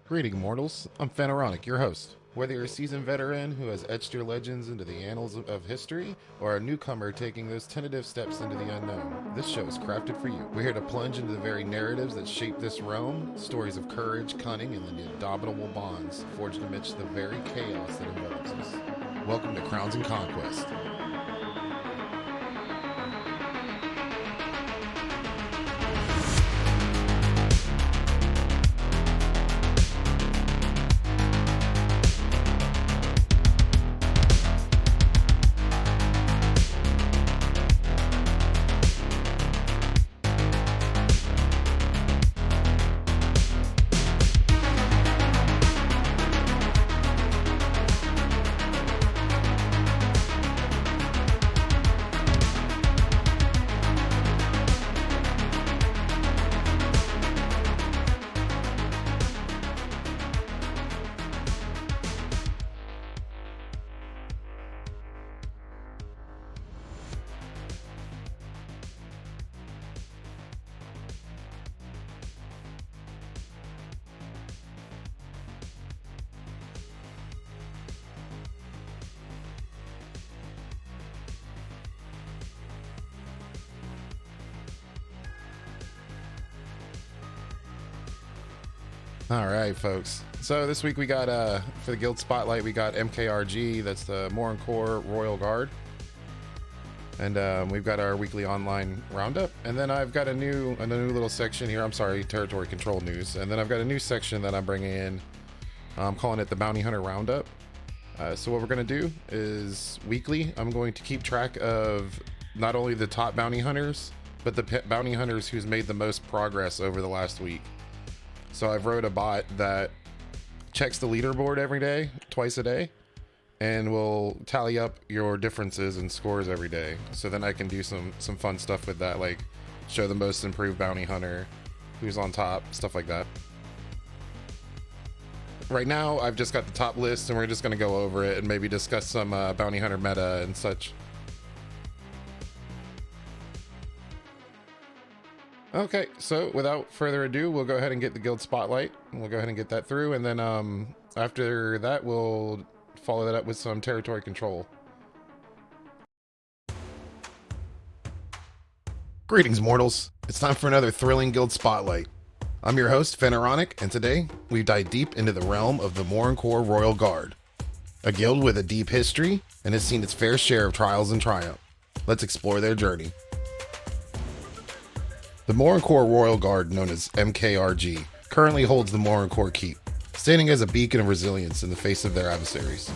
Greeting, mortals. I'm Phaneronic, your host. Whether you're a seasoned veteran who has etched your legends into the annals of history, or a newcomer taking those tentative steps into the unknown, this show is crafted for you. We're here to plunge into the very narratives that shape this realm, stories of courage, cunning, and the indomitable bonds forged amidst the very chaos that envelops us. Welcome to Crowns and Conquest. All right, folks. So this week we got, for the Guild Spotlight, we got MKRG, that's the Morin Khur Royal Guard. And we've got our weekly online roundup. And then I've got a new little section here. I'm sorry, territory control news. And then I've got a new section that I'm bringing in. I'm calling it the Bounty Hunter Roundup. So what we're going to do is weekly, I'm going to keep track of not only the top bounty hunters, but the bounty hunters who's made the most progress over the last week. So I've wrote a bot that checks the leaderboard every day, twice a day, and will tally up your differences and scores every day. So then I can do some fun stuff with that, like show the most improved bounty hunter, who's on top, stuff like that. Right now, I've just got the top list, and we're just going to go over it and maybe discuss some bounty hunter meta and such. Okay, so without further ado, we'll go ahead and get the Guild Spotlight, and we'll go ahead and get that through, and then after that, we'll follow that up with some territory control. Greetings, mortals. It's time for another thrilling Guild Spotlight. I'm your host, Phaneronic, and today, we dive deep into the realm of the Morin Khur Royal Guard, a guild with a deep history and has seen its fair share of trials and triumph. Let's explore their journey. The Morin Khur Royal Guard, known as MKRG, currently holds the Morin Khur Keep, standing as a beacon of resilience in the face of their adversaries.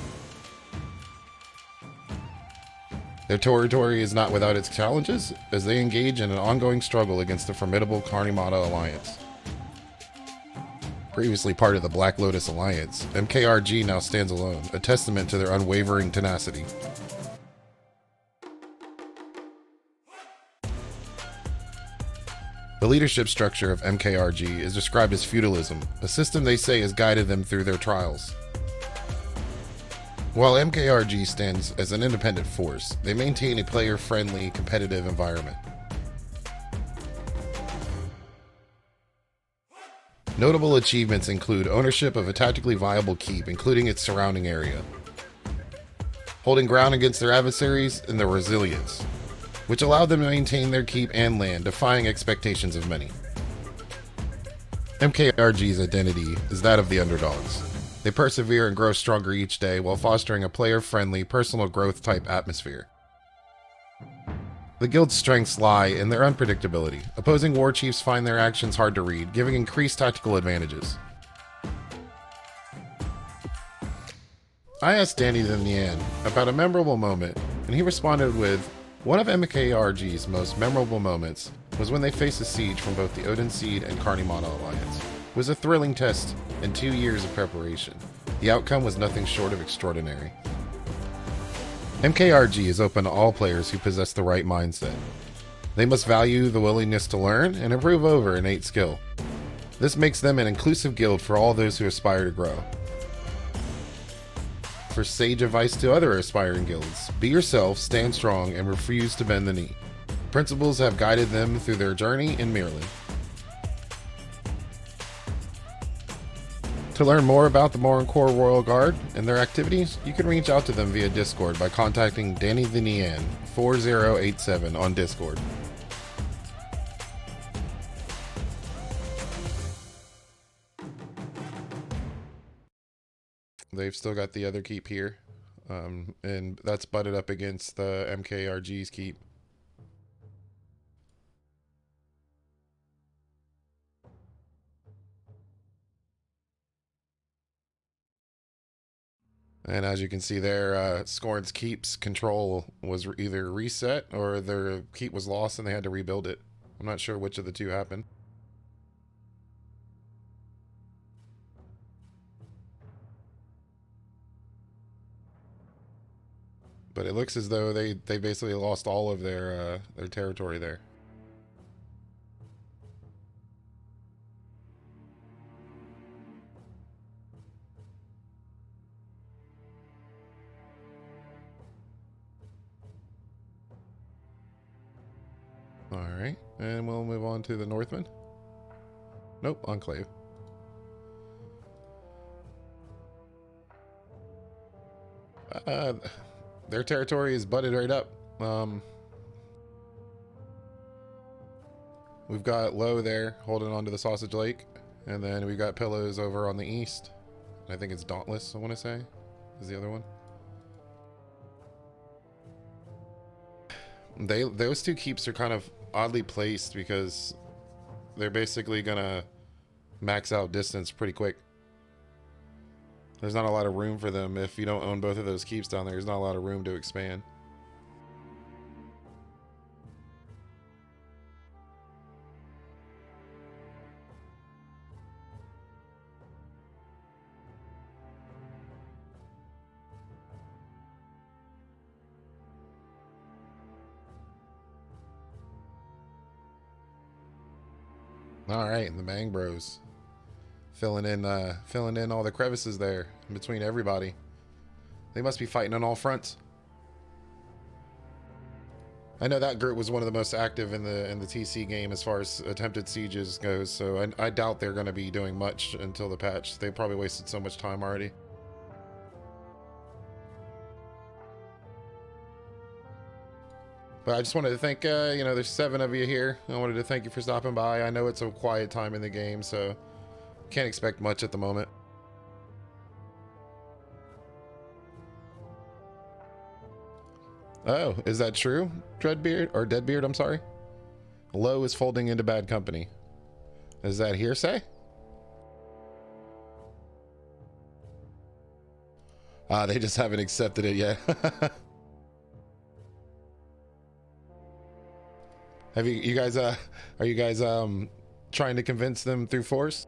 Their territory is not without its challenges, as they engage in an ongoing struggle against the formidable Carnimata Alliance. Previously part of the BlackLotus Alliance, MKRG now stands alone, a testament to their unwavering tenacity. The leadership structure of MKRG is described as feudalism, a system they say has guided them through their trials. While MKRG stands as an independent force, they maintain a player-friendly, competitive environment. Notable achievements include ownership of a tactically viable keep, including its surrounding area, holding ground against their adversaries, and their resilience, which allowed them to maintain their keep and land, defying expectations of many. MKRG's identity is that of the underdogs. They persevere and grow stronger each day while fostering a player-friendly, personal growth type atmosphere. The guild's strengths lie in their unpredictability. Opposing war chiefs find their actions hard to read, giving increased tactical advantages. I asked Danny the Nian about a memorable moment, and he responded with, "One of MKRG's most memorable moments was when they faced a siege from both the Odin Seed and Carnimata Alliance. It was a thrilling test and 2 years of preparation. The outcome was nothing short of extraordinary." MKRG is open to all players who possess the right mindset. They must value the willingness to learn and improve over innate skill. This makes them an inclusive guild for all those who aspire to grow. For sage advice to other aspiring guilds, be yourself, stand strong, and refuse to bend the knee. Principles have guided them through their journey in Maryland. To learn more about the Morin Khur Royal Guard and their activities, you can reach out to them via Discord by contacting Danny the Nian 4087 on Discord. They've still got the other keep here, and that's butted up against the MKRG's keep. And as you can see there, Scorn's keep's control was either reset or their keep was lost and they had to rebuild it. I'm not sure which of the two happened. But it looks as though they basically lost all of their territory there. Alright, and we'll move on to the Northmen. Nope, Enclave. Their territory is butted right up. We've got Low there holding on to the Sausage Lake, and then we've got Pillows over on the east. I think it's Dauntless, I want to say, is the other one. Those two keeps are kind of oddly placed because they're basically gonna max out distance pretty quick. There's not a lot of room for them. If you don't own both of those keeps down there, there's not a lot of room to expand. All right, the Bang Bros filling in all the crevices there in between everybody. They must be fighting on all fronts. I know that group was one of the most active in the TC game as far as attempted sieges goes, so I doubt they're going to be doing much until the patch. They probably wasted so much time already. But I just wanted to thank, you know, there's 7 of you here. I wanted to thank you for stopping by. I know it's a quiet time in the game, so can't expect much at the moment. Oh, is that true? Dreadbeard, or Deadbeard, I'm sorry. Low is folding into bad company. Is that hearsay? They just haven't accepted it yet. Have you guys, are you guys trying to convince them through force?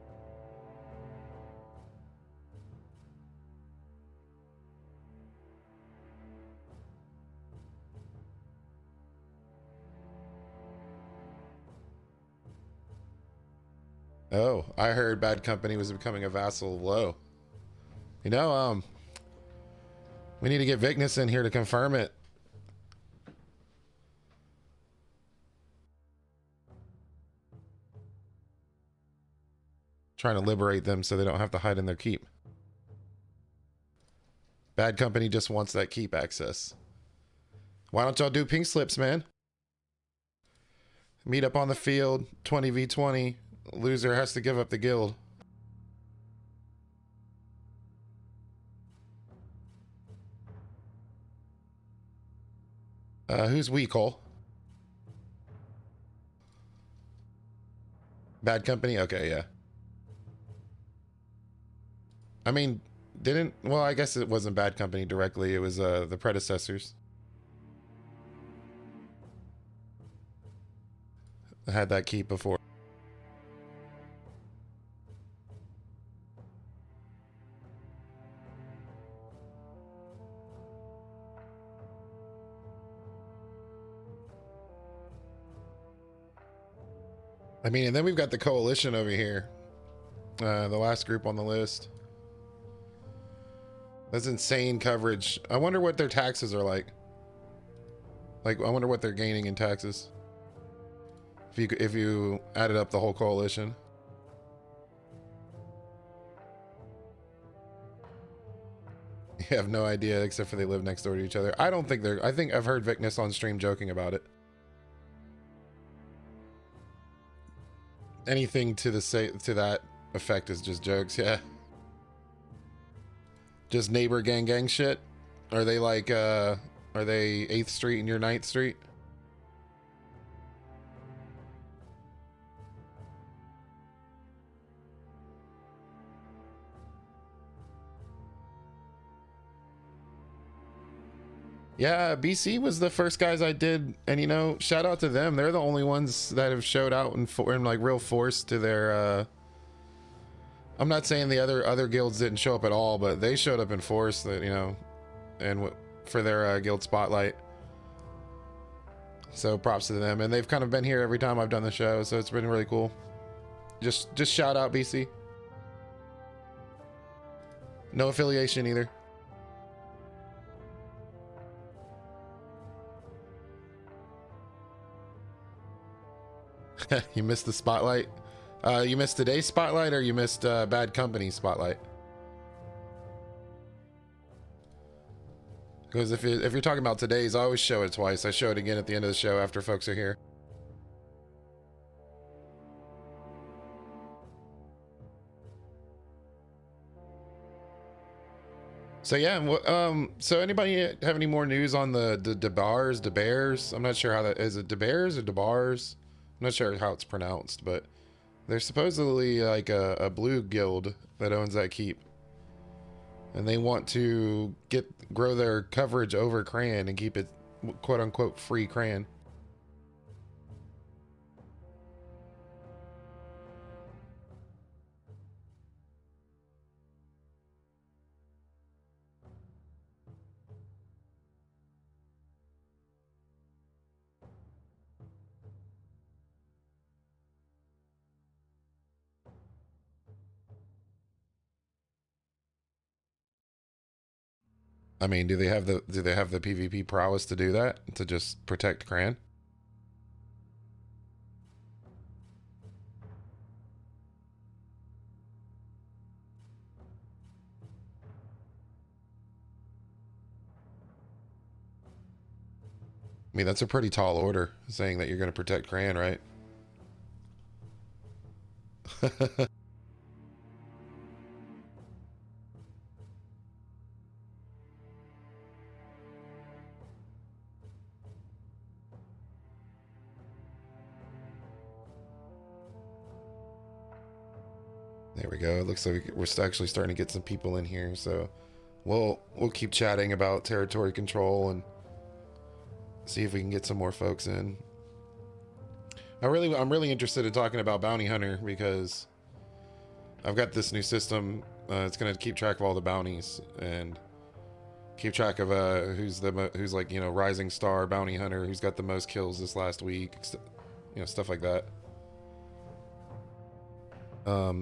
Oh, I heard Bad Company was becoming a vassal of Low. You know, we need to get Vignis in here to confirm it. Trying to liberate them so they don't have to hide in their keep. Bad Company just wants that keep access. Why don't y'all do pink slips, man? Meet up on the field, 20v20. Loser has to give up the guild. Who's we, Cole? Bad Company? Okay, yeah. I mean, well, I guess it wasn't Bad Company directly. It was the predecessors. I had that keep before. I mean, and then we've got the coalition over here. The last group on the list. That's insane coverage. I wonder what their taxes are like. Like, I wonder what they're gaining in taxes. If you added up the whole coalition. You have no idea, except for they live next door to each other. I don't think they're. I think I've heard Vicness on stream joking about it. Anything to that effect is just jokes. Yeah. Just neighbor gang shit. Are they like? Are they 8th Street and you're 9th Street? Yeah, BC was the first guys I did, and you know, shout out to them. They're the only ones that have showed out in like real force to their. I'm not saying the other guilds didn't show up at all, but they showed up in force. That, you know, and for their guild spotlight. So props to them, and they've kind of been here every time I've done the show, so it's been really cool. Just shout out BC. No affiliation either. You missed the spotlight. You missed today's spotlight, or you missed Bad Company spotlight. Because if you're talking about today's, I always show it twice. I show it again at the end of the show after folks are here. So yeah, so anybody have any more news on the DeBars? I'm not sure how that is. It DeBars or DeBars? I'm not sure how it's pronounced, but there's supposedly like a blue guild that owns that keep, and they want to grow their coverage over Cran and keep it quote unquote free Cran. I mean, do they have the PvP prowess to do that, to just protect Cran? I mean, that's a pretty tall order, saying that you're going to protect Cran, right? There we go. It looks like we're actually starting to get some people in here, so we'll keep chatting about territory control and see if we can get some more folks in. I'm really interested in talking about Bounty Hunter, because I've got this new system. It's gonna keep track of all the bounties and keep track of who's like, you know, rising star bounty hunter, who's got the most kills this last week, you know, stuff like that.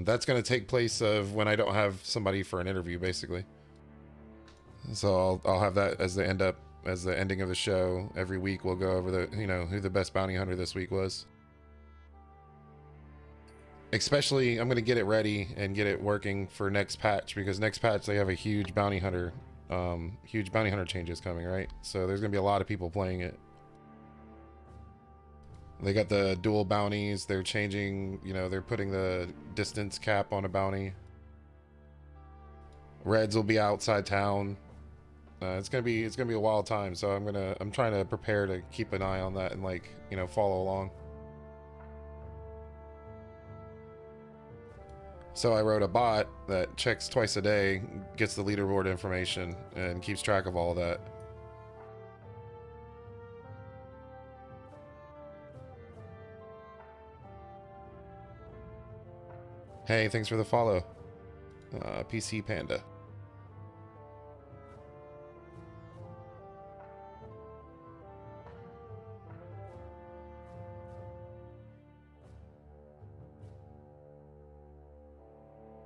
That's gonna take place of when I don't have somebody for an interview, basically. So I'll have that as the ending of the show. Every week we'll go over the, you know, who the best bounty hunter this week was. Especially, I'm going to get it ready and get it working for next patch, because next patch they have a huge bounty hunter changes coming, right? So there's going to be a lot of people playing it. They got the dual bounties. They're changing, you know, they're putting the distance cap on a bounty. Reds will be outside town. It's gonna be a wild time. So I'm trying to prepare to keep an eye on that and, like, you know, follow along. So I wrote a bot that checks twice a day, gets the leaderboard information, and keeps track of all of that. Hey, thanks for the follow, PC Panda.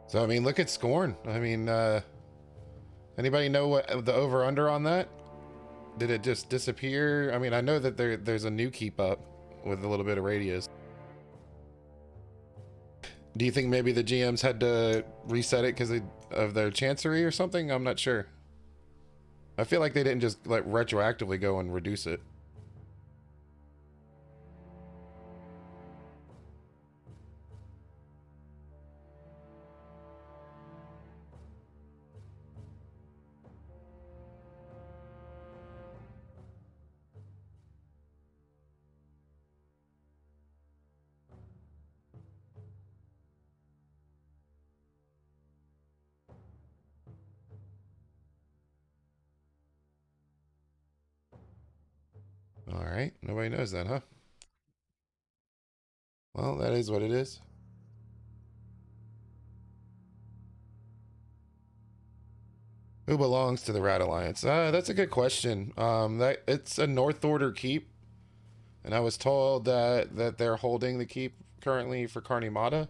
So, I mean, look at Scorn. I mean, anybody know what the over-under on that? Did it just disappear? I mean, I know that there's a new keep up with a little bit of radius. Do you think maybe the GMs had to reset it because of their chancery or something? I'm not sure. I feel like they didn't just like retroactively go and reduce it. All right, nobody knows that, huh? Well, that is what it is. Who belongs to the Rat Alliance? That's a good question. That it's a North Order keep, and I was told that they're holding the keep currently for Carnimata,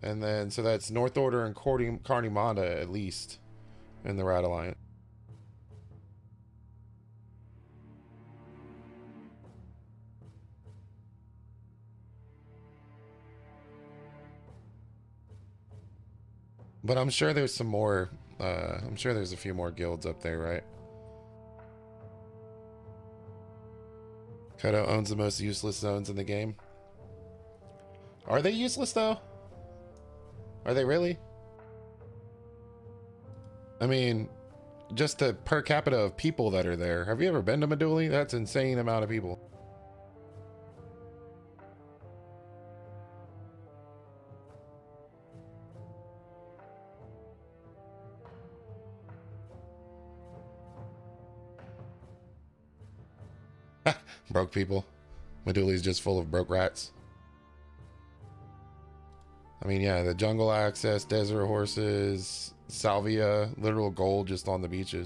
and then so that's North Order and Carnimata at least in the Rat Alliance. But I'm sure there's some more. I'm sure there's a few more guilds up there, right? Kodo owns the most useless zones in the game. Are they useless though? Are they really? I mean, just the per capita of people that are there. Have you ever been to Meduli? That's insane amount of people. Broke people. Meduli's just full of broke rats. I mean, yeah, the jungle access, desert horses, salvia, literal gold just on the beaches.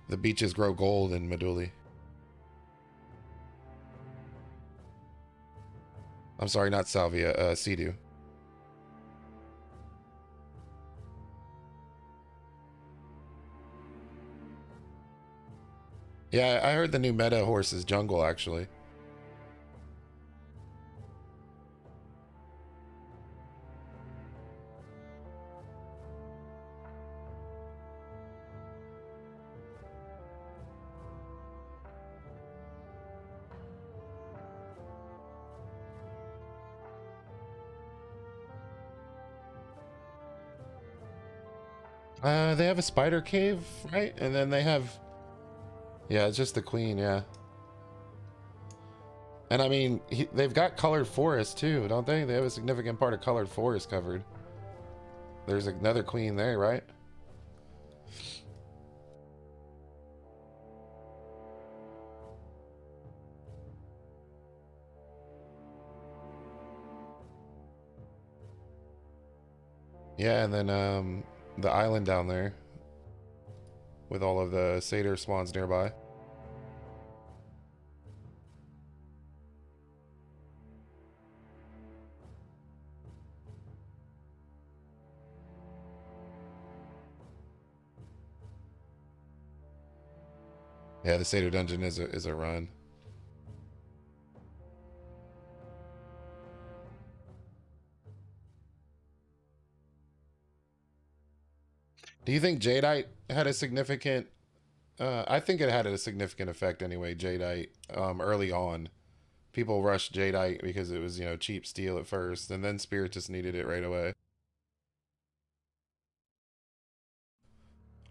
The beaches grow gold in Meduli. I'm sorry, not salvia, Sea-Doo. Yeah, I heard the new meta horse is jungle, actually. They have a spider cave, right? And then they have... Yeah, it's just the queen, yeah. And I mean, they've got colored forest too, don't they? They have a significant part of colored forest covered. There's another queen there, right? Yeah, and then the island down there with all of the satyr swans nearby. Yeah, the satyr dungeon is a run. Do you think Jadeite had a significant? I think it had a significant effect anyway. Jadeite early on, people rushed Jadeite because it was cheap steel at first, and then Spiritus needed it right away.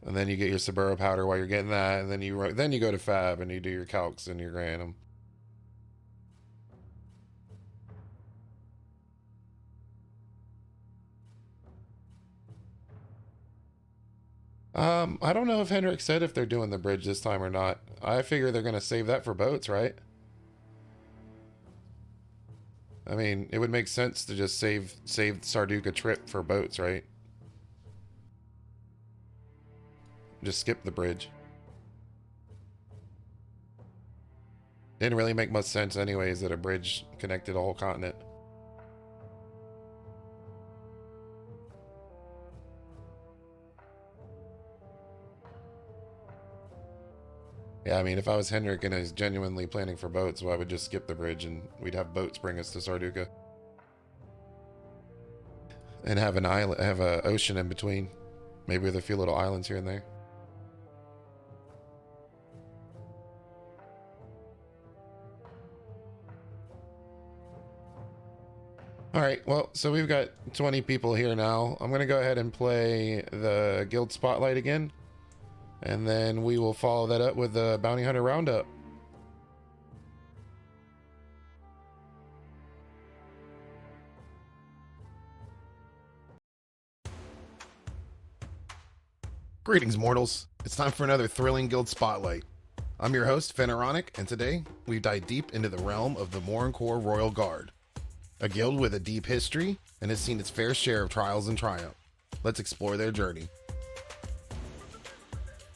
And then you get your Saburo powder while you're getting that, and then you go to Fab and you do your calcs and your Granum. I don't know if Hendrik said if they're doing the bridge this time or not. I figure they're gonna save that for boats, right? I mean, it would make sense to just save Sarduka trip for boats, right? Just skip the bridge. Didn't really make much sense anyways that a bridge connected a whole continent. Yeah, I mean, if I was Hendrik and I was genuinely planning for boats, well, I would just skip the bridge and we'd have boats bring us to Sarduka. And have an island, have an ocean in between. Maybe with a few little islands here and there. All right, well, so we've got 20 people here now. I'm going to go ahead and play the guild spotlight again, and then we will follow that up with the bounty hunter roundup. Greetings, mortals. It's time for another thrilling guild spotlight. I'm your host, Fenironic, and today we dive deep into the realm of the Morin Khur Royal Guard, a guild with a deep history and has seen its fair share of trials and triumph. Let's explore their journey.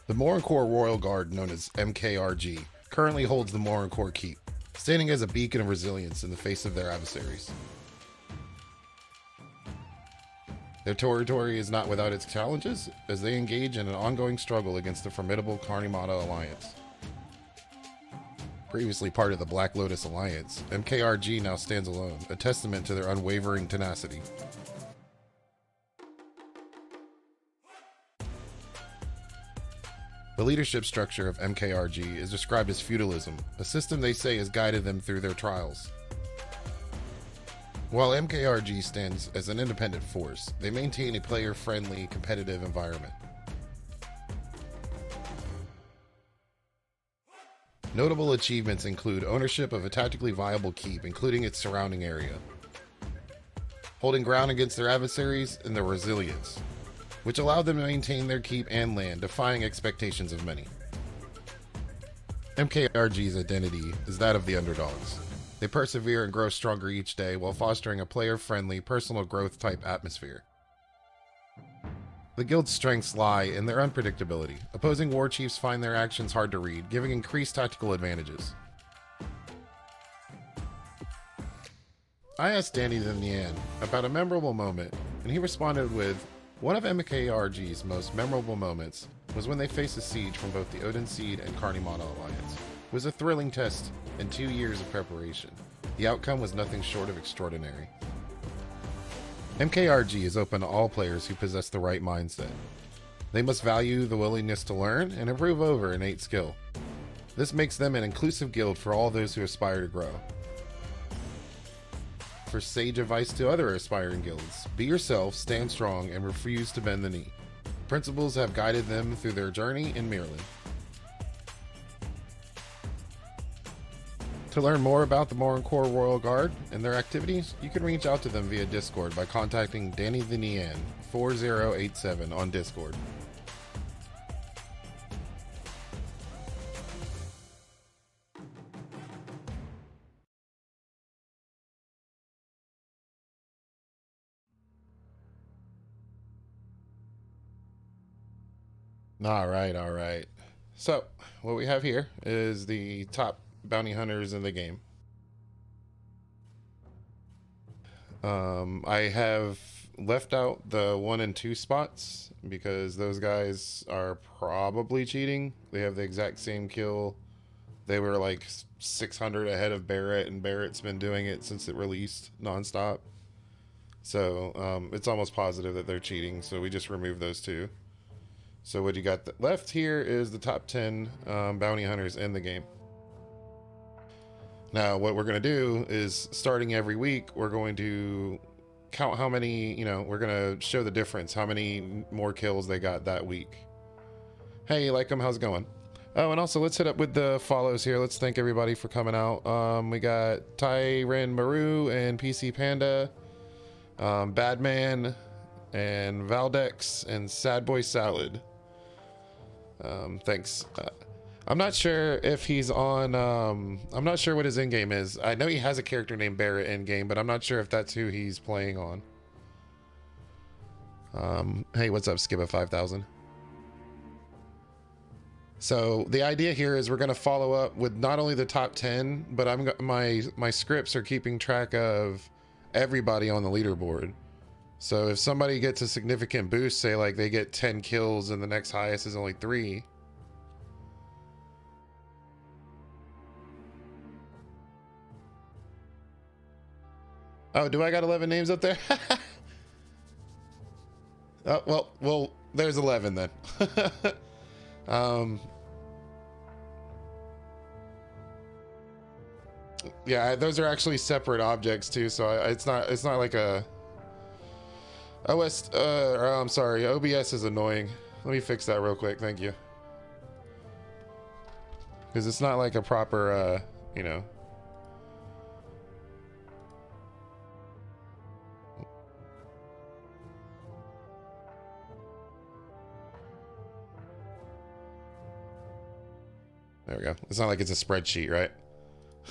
The Morin Khur Royal Guard, known as MKRG, currently holds the Morin Khur Keep, standing as a beacon of resilience in the face of their adversaries. Their territory is not without its challenges, as they engage in an ongoing struggle against the formidable Carnimata Alliance. Previously part of the BlackLotus Alliance, MKRG now stands alone, a testament to their unwavering tenacity. The leadership structure of MKRG is described as feudalism, a system they say has guided them through their trials. While MKRG stands as an independent force, they maintain a player-friendly, competitive environment. Notable achievements include ownership of a tactically viable keep, including its surrounding area, holding ground against their adversaries, and their resilience, which allowed them to maintain their keep and land, defying expectations of many. MKRG's identity is that of the underdogs. They persevere and grow stronger each day while fostering a player-friendly, personal growth type atmosphere. The guild's strengths lie in their unpredictability. Opposing war chiefs find their actions hard to read, giving increased tactical advantages. I asked Danny the Nian about a memorable moment, and he responded with, "One of MKRG's most memorable moments was when they faced a siege from both the Odin Seed and Carnimata Alliance. It was a thrilling test and 2 years of preparation. The outcome was nothing short of extraordinary." MKRG is open to all players who possess the right mindset. They must value the willingness to learn and improve over innate skill. This makes them an inclusive guild for all those who aspire to grow. For sage advice to other aspiring guilds, be yourself, stand strong, and refuse to bend the knee. Principles have guided them through their journey in Maryland. To learn more about the Morin Khur Royal Guard and their activities, you can reach out to them via Discord by contacting Danny the Nian 4087 on Discord. All right. So, what we have here is the top bounty hunters in the game. I have left out the 1 and 2 spots because those guys are probably cheating. They have the exact same kill. They were like 600 ahead of Barrett, and Barrett's been doing it since it released nonstop. So it's almost positive that they're cheating, so we just removed those two. So what you got left here is the top 10 bounty hunters in the game. Now, what we're going to do is, starting every week, we're going to count how many, we're going to show the difference, how many more kills they got that week. Hey, you like them? How's it going? Oh, and also, let's hit up with the follows here. Let's thank everybody for coming out. We got Tyran Maru and PC Panda, Badman, and Valdex, and Sad Boy Salad. Thanks. I'm not sure if he's on, I'm not sure what his in-game is. I know he has a character named Barrett in-game, but I'm not sure if that's who he's playing on. Hey, what's up, Skibba 5000? So the idea here is we're going to follow up with not only the top 10, but my scripts are keeping track of everybody on the leaderboard. So if somebody gets a significant boost, say like they get 10 kills and the next highest is only 3, oh, do I got 11 names up there? Oh, well, There's 11 then. um, yeah, those are actually separate objects too. So it's not like a OS. I'm sorry, OBS is annoying. Let me fix that real quick. Thank you. Because it's not like a proper, you know. There we go. It's not like it's a spreadsheet, right?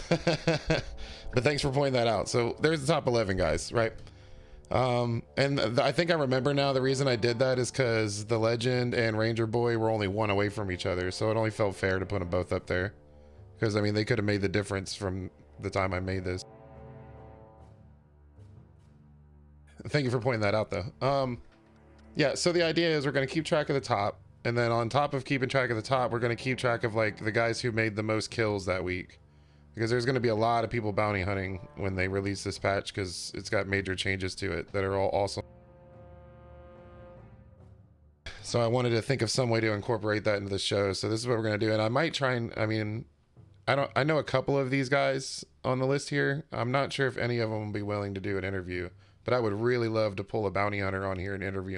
But thanks for pointing that out. So there's the top 11 guys, right? And I think I remember now the reason I did that is because the Legend and Ranger Boy were only one away from each other. So it only felt fair to put them both up there. Because, I mean, they could have made the difference from the time I made this. Thank you for pointing that out, though. Yeah, so the idea is we're going to keep track of the top. And then on top of keeping track of the top, we're going to keep track of, like, the guys who made the most kills that week. Because there's going to be a lot of people bounty hunting when they release this patch, because it's got major changes to it that are all awesome. So I wanted to think of some way to incorporate that into the show. So this is what we're going to do. And I might try and, I mean, I know a couple of these guys on the list here. I'm not sure if any of them will be willing to do an interview, but I would really love to pull a bounty hunter on here and interview.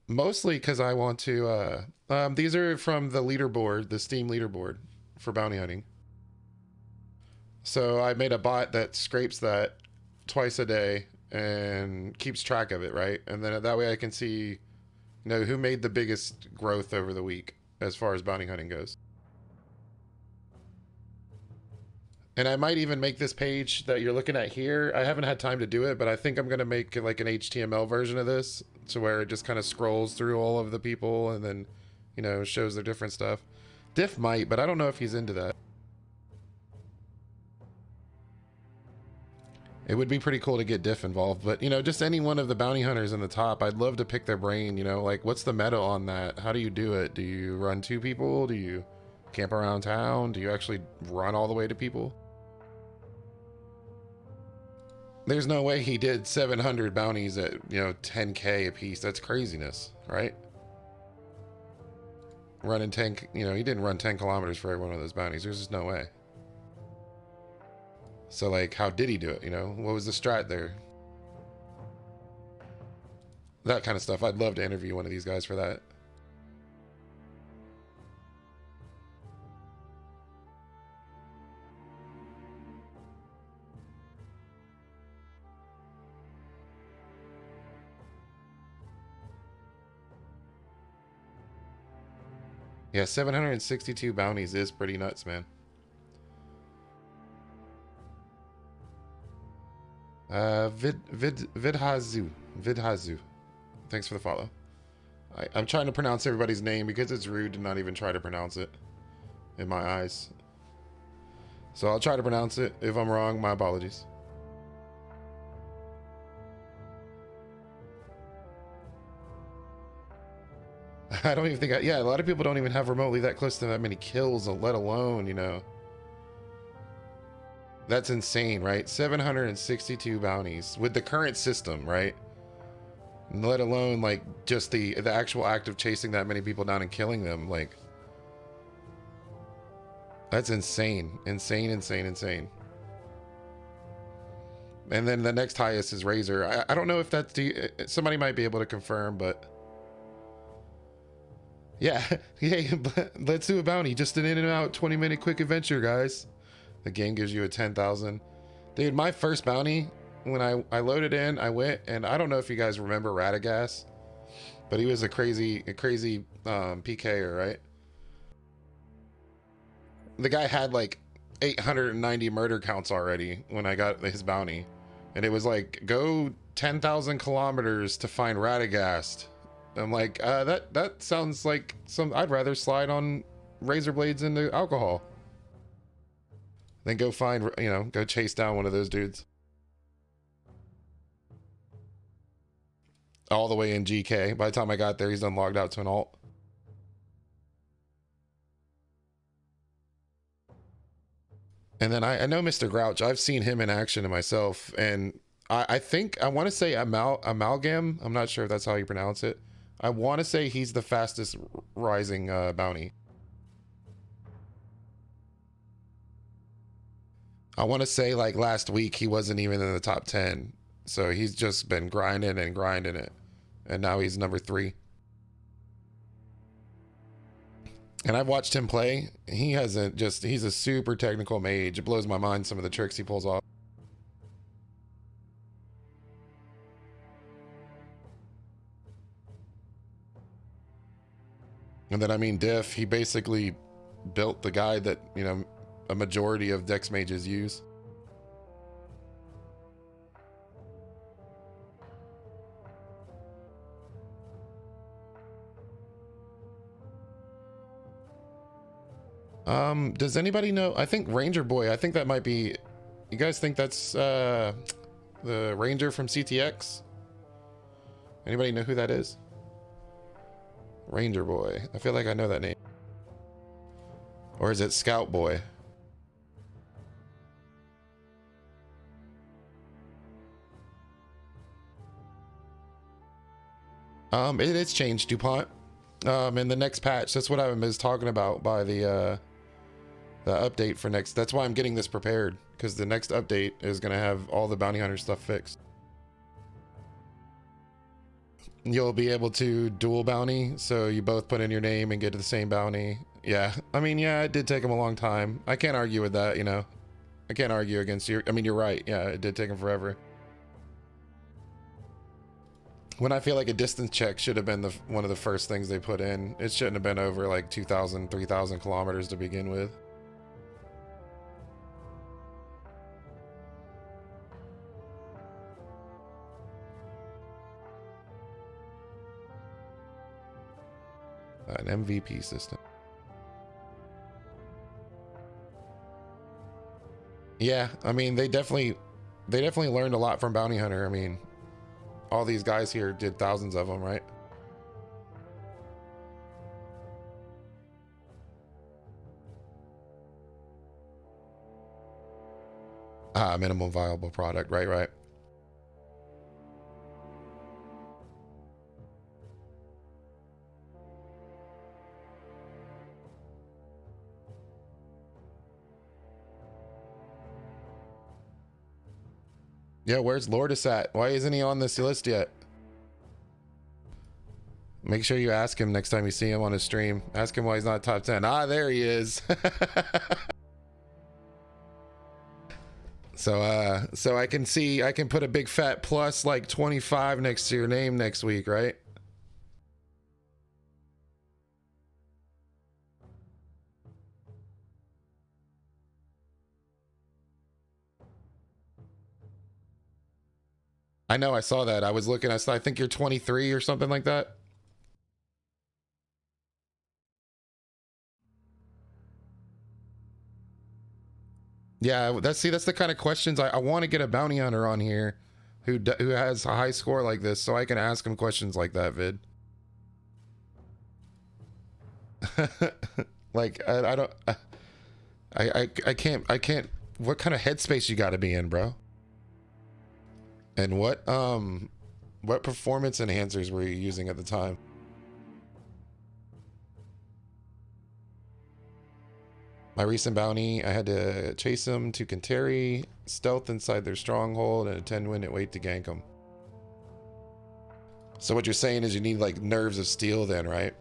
Mostly because I want to, these are from the leaderboard, the Steam leaderboard for bounty hunting. So I made a bot that scrapes that twice a day and keeps track of it, right? And then that way I can see, you know, who made the biggest growth over the week as far as bounty hunting goes. And I might even make this page that you're looking at here. I haven't had time to do it, but I think I'm going to make like an HTML version of this to where it just kind of scrolls through all of the people and then, you know, shows their different stuff. Diff might, but I don't know if he's into that. It would be pretty cool to get Diff involved, but, you know, just any one of the bounty hunters in the top, I'd love to pick their brain, you know, like, what's the meta on that? How do you do it? Do you run 2 people? Do you camp around town? Do you actually run all the way to people? There's no way he did 700 bounties at, you know, 10K a piece. That's craziness, right? Running 10, you know, he didn't run 10 kilometers for every one of those bounties. There's just no way. So, like, how did he do it? You know, what was the strat there? That kind of stuff. I'd love to interview one of these guys for that. Yeah, 762 bounties is pretty nuts, man. Vidhazu. Thanks for the follow. I'm trying to pronounce everybody's name because it's rude to not even try to pronounce it in my eyes. So I'll try to pronounce it. If I'm wrong, my apologies. I don't even think yeah, a lot of people don't even have remotely that close to that many kills, let alone, you know. That's insane, right? 762 bounties with the current system, right? Let alone like just the actual act of chasing that many people down and killing them. Like, that's insane. Insane. And then the next highest is Razor. I don't know if that's somebody might be able to confirm, but yeah. Hey, let's do a bounty. Just an in and out 20-minute quick adventure, guys. The game gives you a 10,000. Dude, my first bounty, when I loaded in, I went, and I don't know if you guys remember Radagast, but he was a crazy PKer, right? The guy had like 890 murder counts already when I got his bounty. And it was like, go 10,000 kilometers to find Radagast. I'm like, that sounds like I'd rather slide on razor blades into alcohol. Then go find, you know, go chase down one of those dudes. All the way in GK. By the time I got there, he's done logged out to an alt. And then I know Mr. Grouch. I've seen him in action to myself, and I think I want to say amalgam. I'm not sure if that's how you pronounce it. I want to say he's the fastest rising bounty. I want to say like last week he wasn't even in the top 10. So he's just been grinding and grinding it. And now he's number 3. And I've watched him play. He hasn't just, he's a super technical mage. It blows my mind some of the tricks he pulls off. And then, I mean, Diff, he basically built the guide that, you know, a majority of Dex mages use. Does anybody know? I think Ranger Boy, I think that might be, you guys think that's the Ranger from CTX? Anybody know who that is? Ranger Boy. I feel like I know that name. Or is it Scout Boy? It's changed, DuPont. In the next patch, that's what I was talking about by the update for next. That's why I'm getting this prepared, because the next update is gonna have all the bounty hunter stuff fixed. You'll be able to dual bounty, so you both put in your name and get to the same bounty. Yeah, I mean, yeah, it did take him a long time. I can't argue with that, you know. I can't argue against you. I mean, you're right. Yeah, it did take him forever. When I feel like a distance check should have been one of the first things they put in. It shouldn't have been over like 2,000, 3,000 kilometers to begin with. An MVP system. Yeah, I mean, they definitely learned a lot from Bounty Hunter. I mean, all these guys here did thousands of them, right? Minimum viable product, right. Yeah, where's Lourdes at? Why isn't he on this list yet? Make sure you ask him next time you see him on his stream. Ask him why he's not top 10. Ah, there he is. So I can see, I can put a big fat plus like 25 next to your name next week, right? I know, I saw that. I was looking, I think you're 23 or something like that. Yeah, that's the kind of questions I want to get a bounty hunter on here who has a high score like this, so I can ask him questions like that, Vid. Like I don't I can't. What kind of headspace you got to be in, bro? And what performance enhancers were you using at the time? My recent bounty, I had to chase them to Kantari, stealth inside their stronghold, and a 10-minute wait to gank them. So what you're saying is you need like nerves of steel then, right?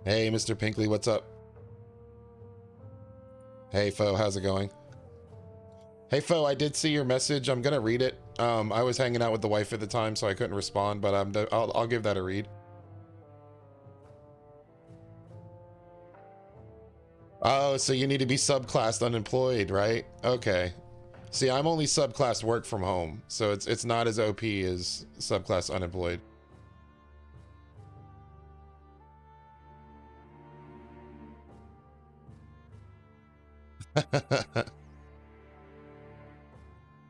Hey, Mr. Pinkley, what's up? Hey, Fo, how's it going? Hey, Fo, I did see your message. I'm gonna read it. I was hanging out with the wife at the time, so I couldn't respond, but I'll give that a read. Oh, so you need to be subclassed unemployed, right? Okay. See, I'm only subclassed work from home, so it's not as OP as subclass unemployed.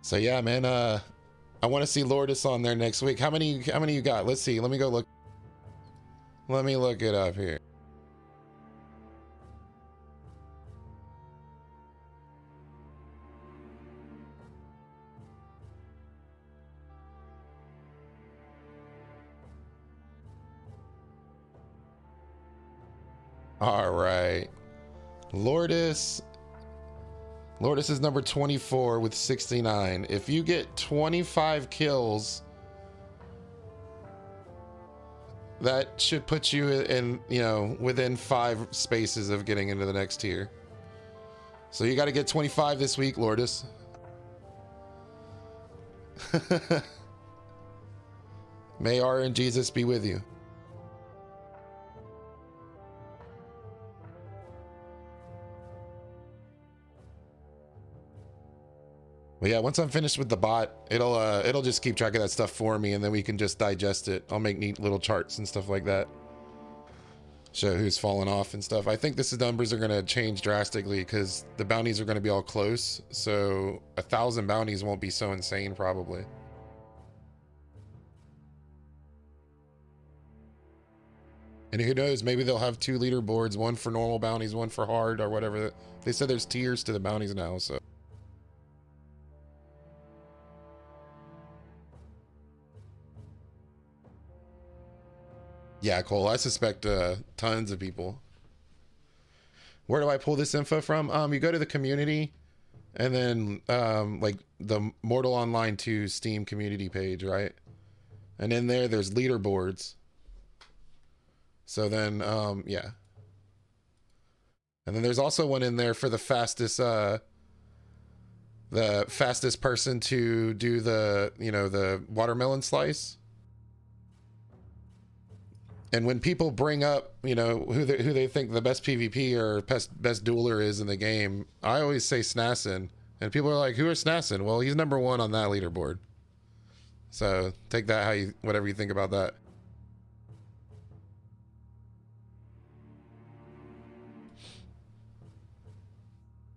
So yeah, man, I want to see Lourdes on there next week. How many you got? Let's see. Let me go look. Let me look it up here. All right. Lourdes. Lourdes is number 24 with 69. If you get 25 kills, that should put you in, you know, within 5 spaces of getting into the next tier. So you got to get 25 this week, Lourdes. May R and Jesus be with you. But yeah, once I'm finished with the bot, it'll just keep track of that stuff for me, and then we can just digest it. I'll make neat little charts and stuff like that. Show who's fallen off and stuff. I think this numbers are gonna change drastically because the bounties are gonna be all close. So 1,000 bounties won't be so insane probably. And who knows, maybe they'll have 2 leaderboards, one for normal bounties, one for hard or whatever. They said there's tiers to the bounties now, so. Yeah, Cole, I suspect tons of people. Where do I pull this info from? You go to the community and then like the Mortal Online 2 Steam community page, right? And in there's leaderboards. So then, yeah. And then there's also one in there for the fastest person to do the, you know, the watermelon slice. And when people bring up, you know, who they think the best PvP or best dueler is in the game, I always say Snassin. And people are like, who is Snassin? Well, he's number 1 on that leaderboard. So take that whatever you think about that.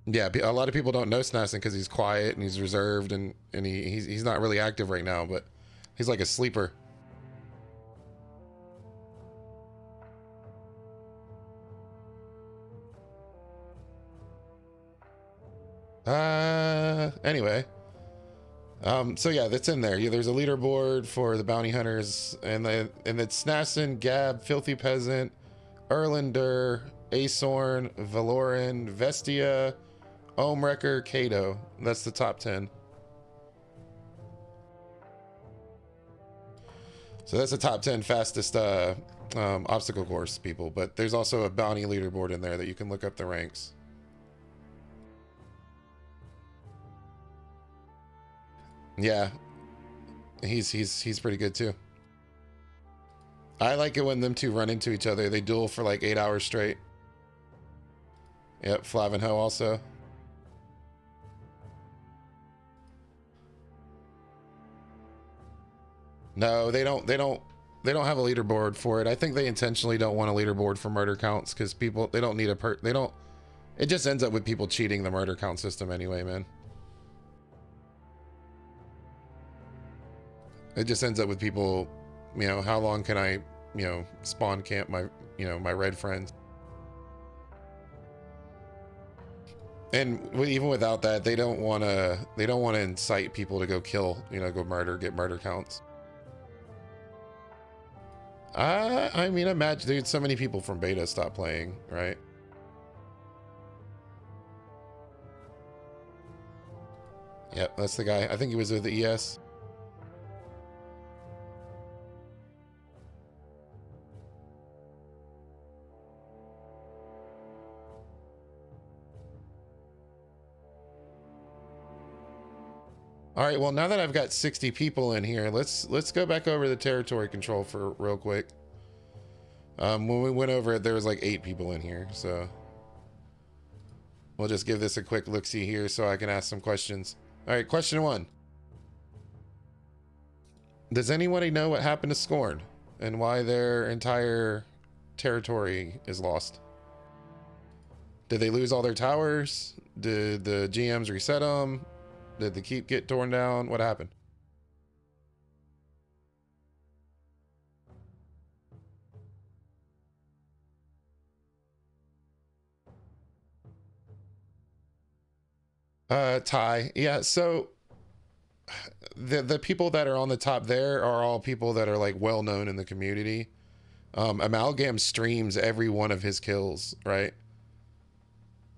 Yeah, a lot of people don't know Snassin because he's quiet and he's reserved and he's not really active right now, but he's like a sleeper. Anyway. So yeah, that's in there. Yeah, there's a leaderboard for the bounty hunters, and it's Snassin, Gab, Filthy Peasant, Erlander, Asorn, Valoran, Vestia, Omrecker, Kato. That's the top 10. So that's the top 10 fastest obstacle course people, but there's also a bounty leaderboard in there that you can look up the ranks. Yeah, he's pretty good too. I like it when them two run into each other. They duel for like 8 hours straight. Yep, Flav and Ho also. No, they don't have a leaderboard for it. I think they intentionally don't want a leaderboard for murder counts because people, they don't need it just ends up with people cheating the murder count system anyway, man. It just ends up with people, you know, how long can I, you know, spawn camp my, you know, my red friends. And even without that, they don't want to incite people to go kill, you know, go murder, get murder counts. I mean, imagine, dude, so many people from beta stopped playing, right? Yep, that's the guy. I think he was with the ES. All right, well, now that I've got 60 people in here, let's go back over the territory control for real quick. When we went over it, there was like 8 people in here, so we'll just give this a quick look-see here so I can ask some questions. All right, question 1. Does anybody know what happened to Scorn and why their entire territory is lost? Did they lose all their towers? Did the GMs reset them? Did the keep get torn down? What happened? Ty. Yeah, so the people that are on the top there are all people that are like well known in the community. Amalgam streams every one of his kills, right?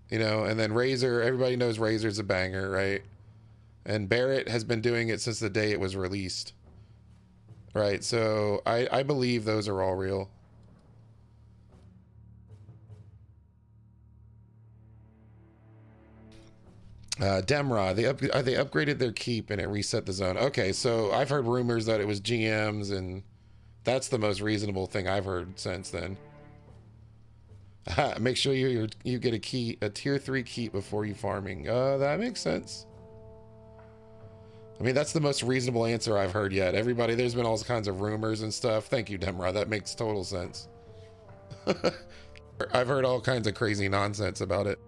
You know, and then Razor, everybody knows Razor's a banger, right? And Barrett has been doing it since the day it was released, right? So I believe those are all real. Demra, they upgraded their keep and it reset the zone. Okay, so I've heard rumors that it was GMs, and that's the most reasonable thing I've heard since then. Make sure you get a tier 3 keep before you farming. That makes sense. I mean, that's the most reasonable answer I've heard yet. Everybody, there's been all kinds of rumors and stuff. Thank you, Demra. That makes total sense. I've heard all kinds of crazy nonsense about it.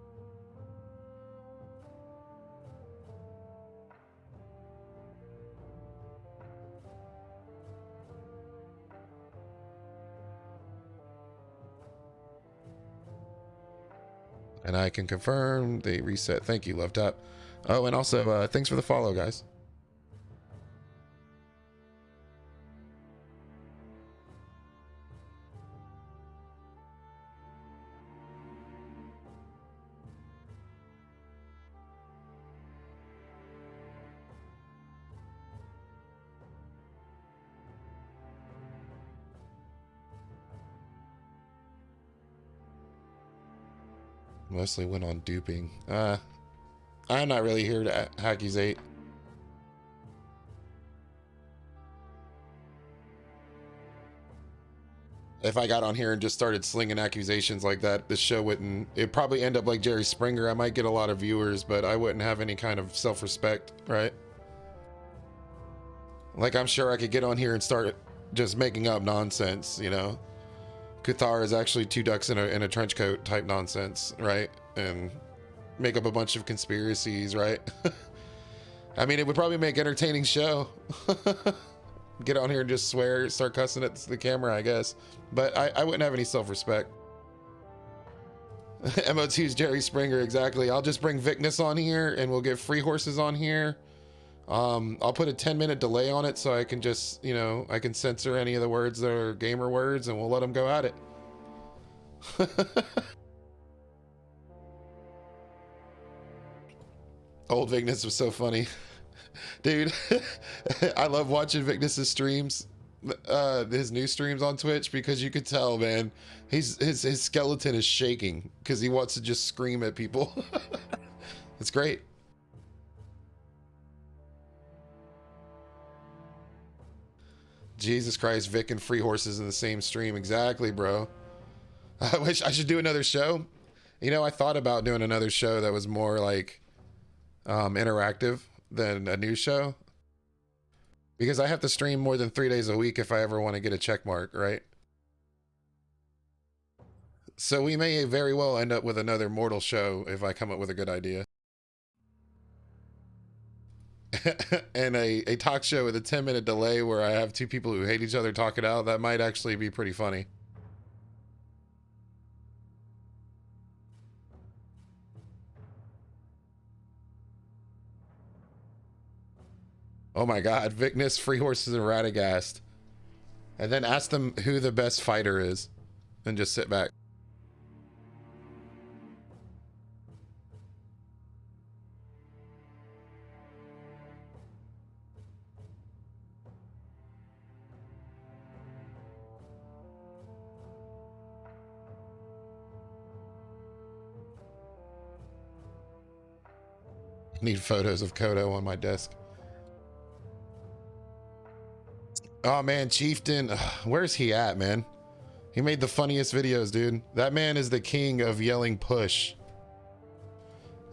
And I can confirm they reset. Thank you, Love Top. Oh, and also, thanks for the follow, guys. Mostly went on duping. I'm not really here to accusate. If I got on here and just started slinging accusations like that, this show wouldn't, it'd probably end up like Jerry Springer. I might get a lot of viewers, but I wouldn't have any kind of self-respect, right? Like, I'm sure I could get on here and start just making up nonsense, you know? Cathar is actually two ducks in a trench coat type nonsense, right? And make up a bunch of conspiracies, right? I mean, it would probably make entertaining show. Get on here and just swear, start cussing at the camera, I guess. But I wouldn't have any self-respect. MO2's Jerry Springer, exactly. I'll just bring Vicness on here and we'll get free horses on here. I'll put a 10-minute delay on it so I can just, you know, I can censor any of the words that are gamer words and we'll let them go at it. Old Vicness was so funny. Dude, I love watching Vicness's streams, his new streams on Twitch, because you could tell, man, his skeleton is shaking because he wants to just scream at people. It's great. Jesus Christ, Vic and free horses in the same stream. Exactly, bro. I wish I should do another show. You know, I thought about doing another show that was more like interactive than a news show, because I have to stream more than 3 days a week if I ever want to get a check mark, right? So we may very well end up with another mortal show if I come up with a good idea. And a talk show with a 10-minute delay where I have two people who hate each other talk it out. That might actually be pretty funny. Oh my God, Vicness, free horses, and Radagast. And then ask them who the best fighter is and just sit back. Need photos of Kodo on my desk. Oh man, Chieftain, where's he at, man? He made the funniest videos, dude. That man is the king of yelling push.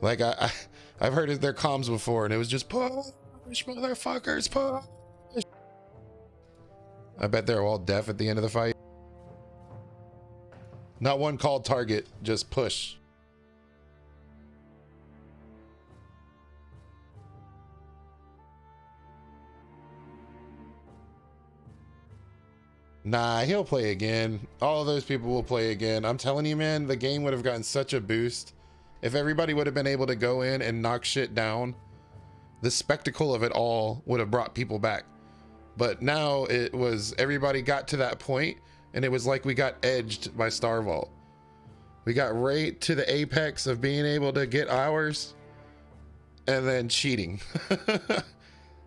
Like I've heard their comms before and it was just push, motherfuckers, push. I bet they're all deaf at the end of the fight. Not one called target, just push. Nah, he'll play again. All of those people will play again. I'm telling you, man, the game would have gotten such a boost if everybody would have been able to go in and knock shit down. The spectacle of it all would have brought people back. But now it was, everybody got to that point and it was like we got edged by Star Vault. We got right to the apex of being able to get ours, and then cheating.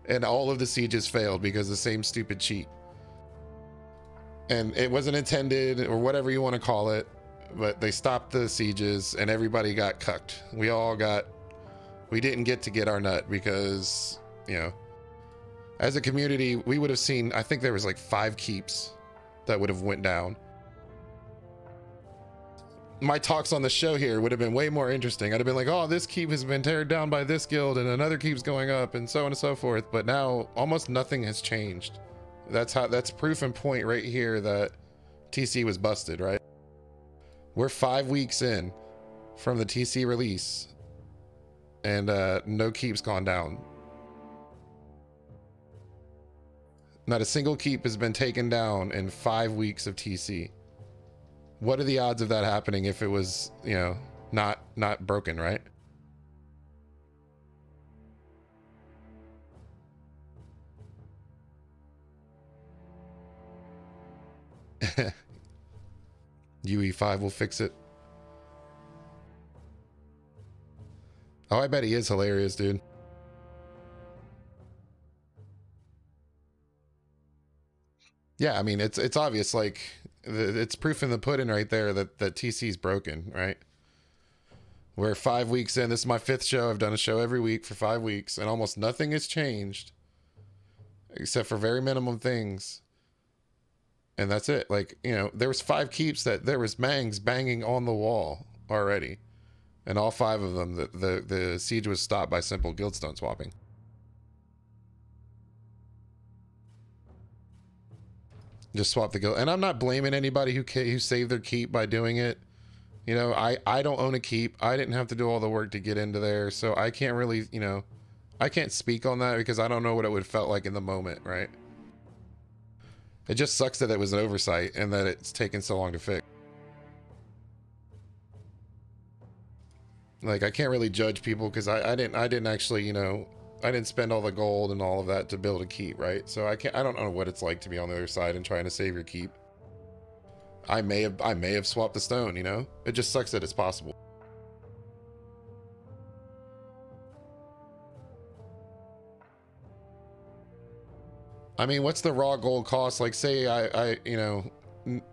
And all of the sieges failed because of the same stupid cheat. And it wasn't intended, or whatever you want to call it, but they stopped the sieges and everybody got cucked. We didn't get to get our nut because, you know, as a community, we would have seen, I think there was like 5 keeps that would have went down. My talks on the show here would have been way more interesting. I'd have been like, oh, this keep has been teared down by this guild and another keep's going up and so on and so forth. But now almost nothing has changed. That's proof and point right here that TC was busted, right? We're 5 weeks in from the TC release and no keep's gone down. Not a single keep has been taken down in 5 weeks of TC. What are the odds of that happening if it was, you know, not broken, right? UE5 will fix it. Oh, I bet he is hilarious, dude. Yeah, I mean, it's obvious, like, it's proof in the pudding right there that TC's broken, right? We're 5 weeks in. This is my 5th show. I've done a show every week for 5 weeks, and almost nothing has changed except for very minimum things. And that's it. Like, you know, there was 5 keeps that there was mangs banging on the wall already. And all 5 of them, the siege was stopped by simple guildstone swapping. Just swap the guild. And I'm not blaming anybody who saved their keep by doing it. You know, I don't own a keep. I didn't have to do all the work to get into there. So I can't really, you know, I can't speak on that because I don't know what it would have felt like in the moment, right? It just sucks that it was an oversight and that it's taken so long to fix. Like, I can't really judge people because I didn't actually, you know, I didn't spend all the gold and all of that to build a keep, right? So I don't know what it's like to be on the other side and trying to save your keep. I may have swapped the stone, you know? It just sucks that it's possible. I mean, what's the raw gold cost? Like, say I you know,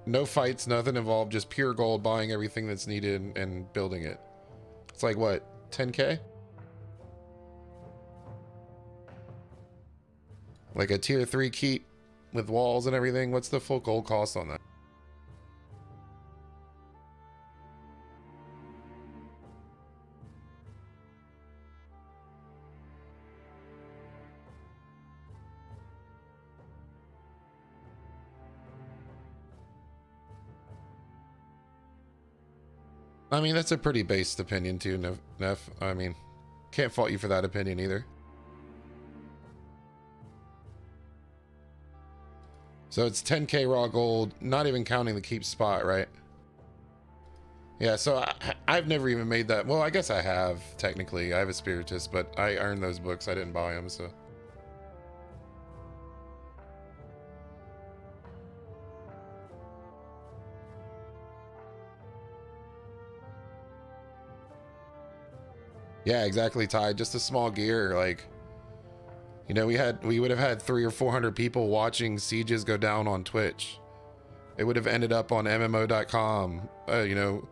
no fights, nothing involved, just pure gold, buying everything that's needed and building it. It's like, what, 10K? Like a tier 3 keep with walls and everything. What's the full gold cost on that? I mean, that's a pretty based opinion too, Neff. I mean, can't fault you for that opinion either. So it's 10K raw gold, not even counting the keep spot, right? Yeah, so I've never even made that. Well, I guess I have, technically. I have a Spiritist, but I earned those books. I didn't buy them, so. Yeah, exactly, Ty. Just a small gear, like, you know, we would have had 300 or 400 people watching sieges go down on Twitch. It would have ended up on MMO.com. You know,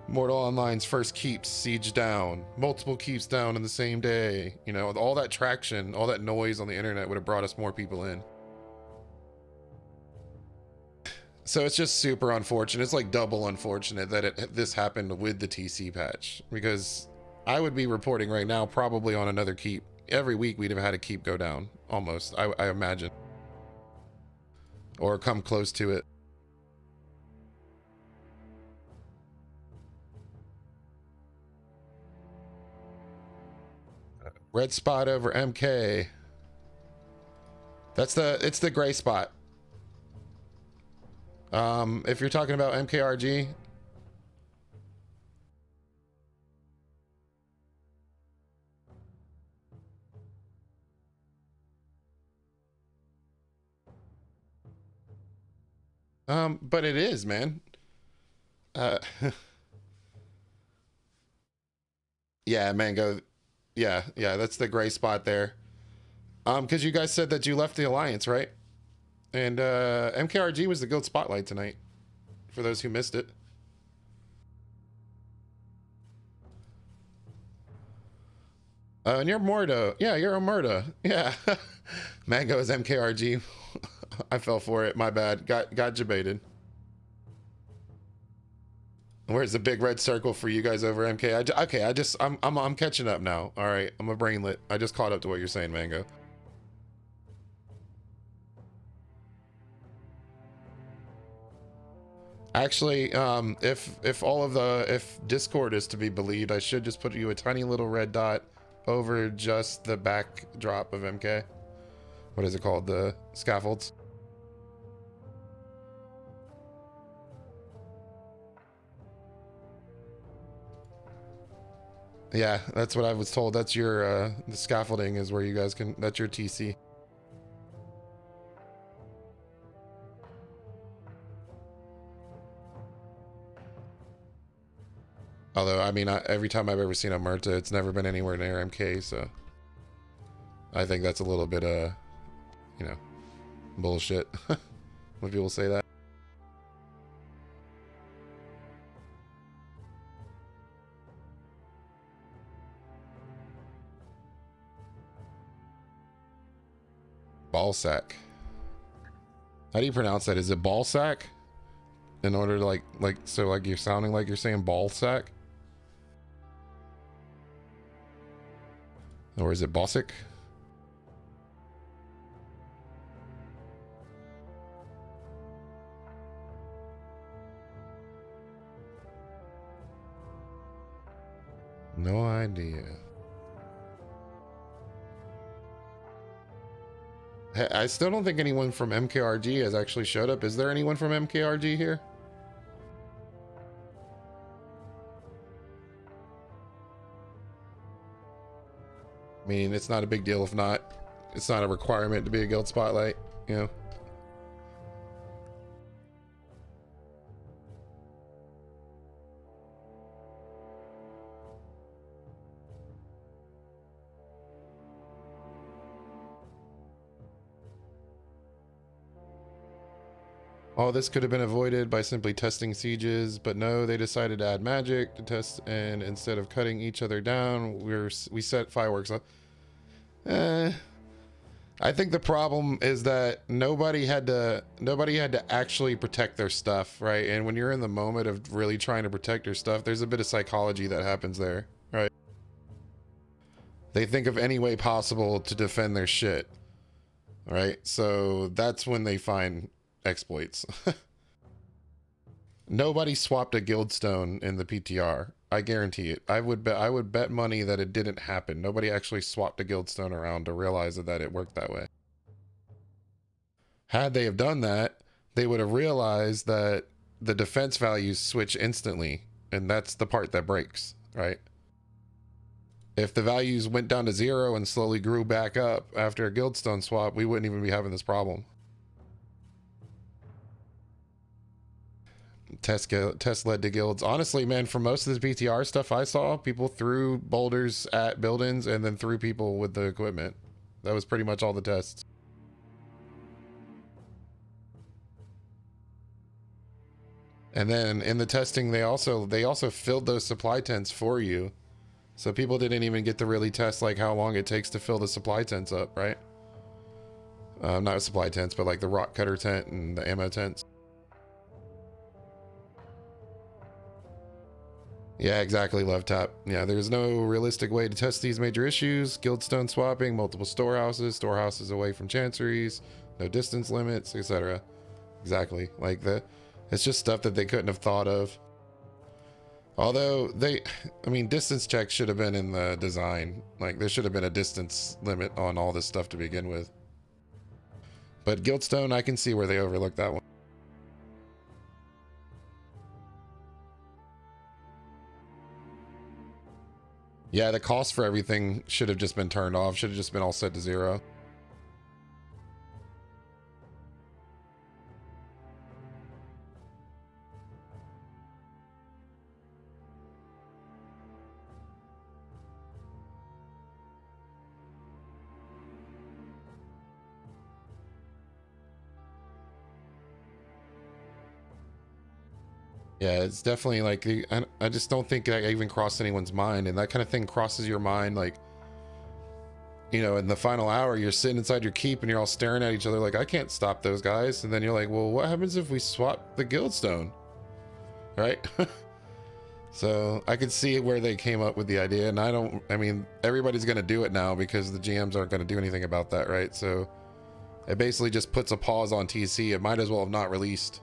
Mortal Online's first keeps siege down, multiple keeps down in the same day. You know, all that traction, all that noise on the internet would have brought us more people in. So it's just super unfortunate. It's like double unfortunate that this happened with the TC patch, because I would be reporting right now probably on another keep. Every week we'd have had a keep go down, almost, I imagine. Or come close to it. Red spot over MK. It's the gray spot. If you're talking about MKRG, But it is, man. Uh, yeah, Mango. Yeah, that's the gray spot there. Because you guys said that you left the Alliance, right? And MKRG was the Guild Spotlight tonight, for those who missed it. And you're Mordo. Yeah, you're a Murda. Yeah. Mango is MKRG. I fell for it. My bad. Got debated. Where's the big red circle for you guys over MK? I'm catching up now. All right, I'm a brainlet. I just caught up to what you're saying, Mango. Actually, if Discord is to be believed, I should just put you a tiny little red dot over just the backdrop of MK. What is it called? The scaffolds. Yeah, that's what I was told. That's your the scaffolding is where you guys can. That's your TC. Although, I mean, every time I've ever seen a Murta, it's never been anywhere near MK, so I think that's a little bit, you know, bullshit when people say that. Ballsack. How do you pronounce that? Is it ballsack? In order to so like you're sounding like you're saying ballsack? Or is it Bossick? No idea. I still don't think anyone from MKRG has actually showed up. Is there anyone from MKRG here? I mean, it's not a big deal if not. It's not a requirement to be a guild spotlight, you know? All this could have been avoided by simply testing sieges, but no, they decided to add magic to test, and instead of cutting each other down, we set fireworks up. I think the problem is that nobody had to actually protect their stuff, right? And when you're in the moment of really trying to protect your stuff, there's a bit of psychology that happens there, right? They think of any way possible to defend their shit, right? So that's when they find exploits. Nobody swapped a guildstone in the PTR. I guarantee it. I would bet money that it didn't happen. Nobody actually swapped a guildstone around to realize that it worked that way. Had they have done that, they would have realized that the defense values switch instantly, and that's the part that breaks, right? If the values went down to 0 and slowly grew back up after a guildstone swap, we wouldn't even be having this problem. Test led to guilds. Honestly, man, for most of the PTR stuff I saw, people threw boulders at buildings and then threw people with the equipment. That was pretty much all the tests. And then in the testing, they also filled those supply tents for you. So people didn't even get to really test like how long it takes to fill the supply tents up, right? Not supply tents, but like the rock cutter tent and the ammo tents. Yeah, exactly, Love Tap. Yeah, there's no realistic way to test these major issues. Guildstone swapping, multiple storehouses away from chanceries, no distance limits, etc. Exactly. Like it's just stuff that they couldn't have thought of. Although I mean, distance checks should have been in the design. Like there should have been a distance limit on all this stuff to begin with. But Guildstone, I can see where they overlooked that one. Yeah, the cost for everything should have just been turned off. Should have just been all set to 0. Yeah, it's definitely like I just don't think that even crossed anyone's mind, and that kind of thing crosses your mind, like, you know, in the final hour, you're sitting inside your keep and you're all staring at each other like, I can't stop those guys. And then you're like, well, what happens if we swap the guild stone, right? So I could see where they came up with the idea, and I mean, everybody's going to do it now because the GMs aren't going to do anything about that, right? So it basically just puts a pause on TC. It might as well have not released.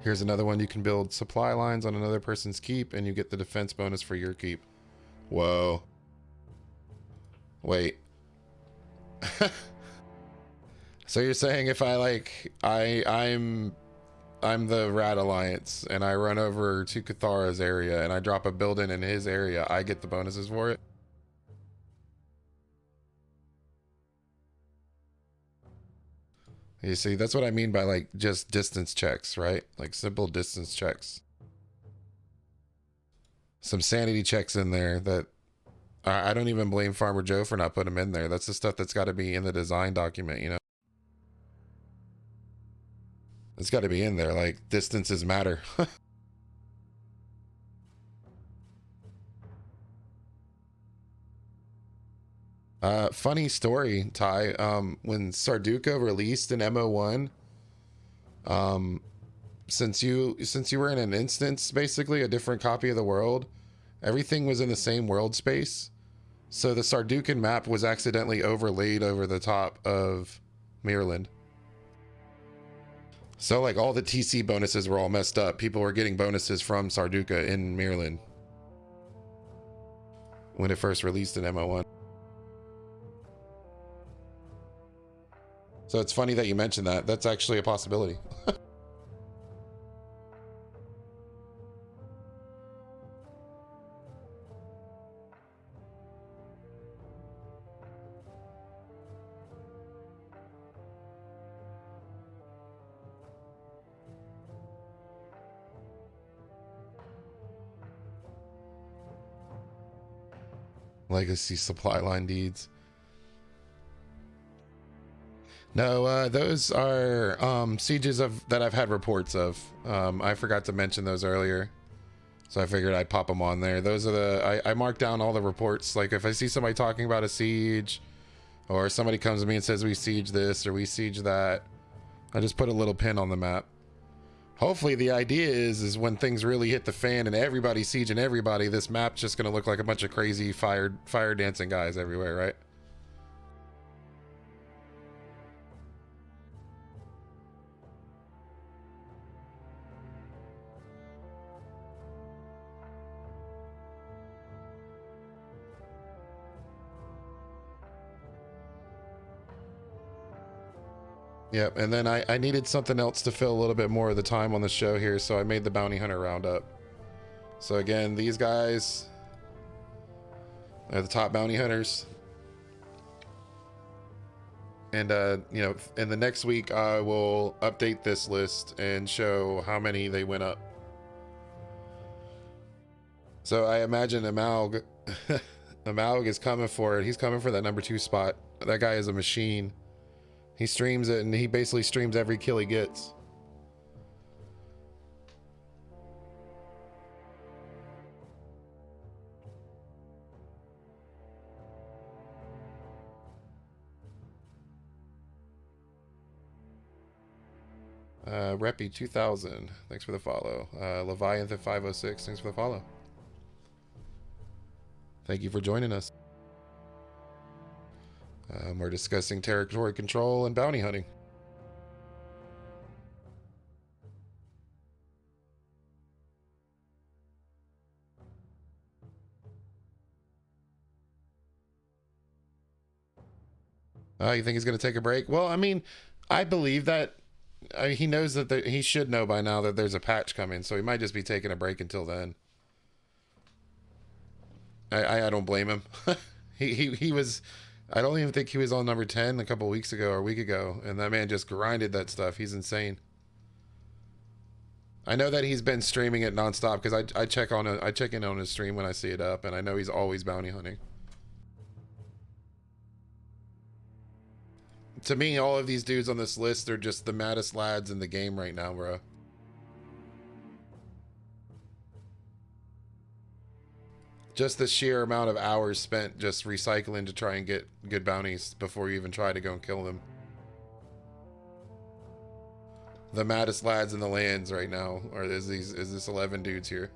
Here's another one. You can build supply lines on another person's keep and you get the defense bonus for your keep. Whoa. Wait. So you're saying if I like I'm the Rat Alliance and I run over to Cathara's area and I drop a building in his area, I get the bonuses for it? You see, that's what I mean by like just distance checks, right? Like simple distance checks. Some sanity checks in there that I don't even blame Farmer Joe for not putting them in there. That's the stuff that's got to be in the design document, you know? It's got to be in there. Like, distances matter. Funny story, Ty. When Sarduka released in MO1, since you were in an instance, basically a different copy of the world, everything was in the same world space. So the Sardukan map was accidentally overlaid over the top of Mirland. So like all the TC bonuses were all messed up. People were getting bonuses from Sarduka in Mirland when it first released in MO1. So it's funny that you mentioned that. That's actually a possibility. Legacy supply line deeds. No, those are sieges that I've had reports of. I forgot to mention those earlier, so I figured I'd pop them on there. Those are I mark down all the reports. Like if I see somebody talking about a siege, or somebody comes to me and says we siege this or we siege that, I just put a little pin on the map. Hopefully the idea is when things really hit the fan and everybody's sieging everybody, this map's just gonna look like a bunch of crazy fire dancing guys everywhere, right? Yep, and then I needed something else to fill a little bit more of the time on the show here, so I made the Bounty Hunter Roundup. So again, these guys are the top bounty hunters. And, you know, in the next week, I will update this list and show how many they went up. So I imagine Amalg, Amalg is coming for it. He's coming for that #2 spot. That guy is a machine. He streams it, and he basically streams every kill he gets. Reppy 2000, thanks for the follow. Leviathan 506, thanks for the follow. Thank you for joining us. We're discussing territory control and bounty hunting. You think he's going to take a break? Well, I mean, I believe that he knows that he should know by now that there's a patch coming, so he might just be taking a break until then. I don't blame him. He was. I don't even think he was on number 10 a couple weeks ago or a week ago, and that man just grinded that stuff. He's insane. I know that he's been streaming it nonstop because I check in on his stream when I see it up, and I know he's always bounty hunting. To me, all of these dudes on this list are just the maddest lads in the game right now, bro. Just the sheer amount of hours spent just recycling to try and get good bounties before you even try to go and kill them. The maddest lads in the lands right now is this 11 dudes here.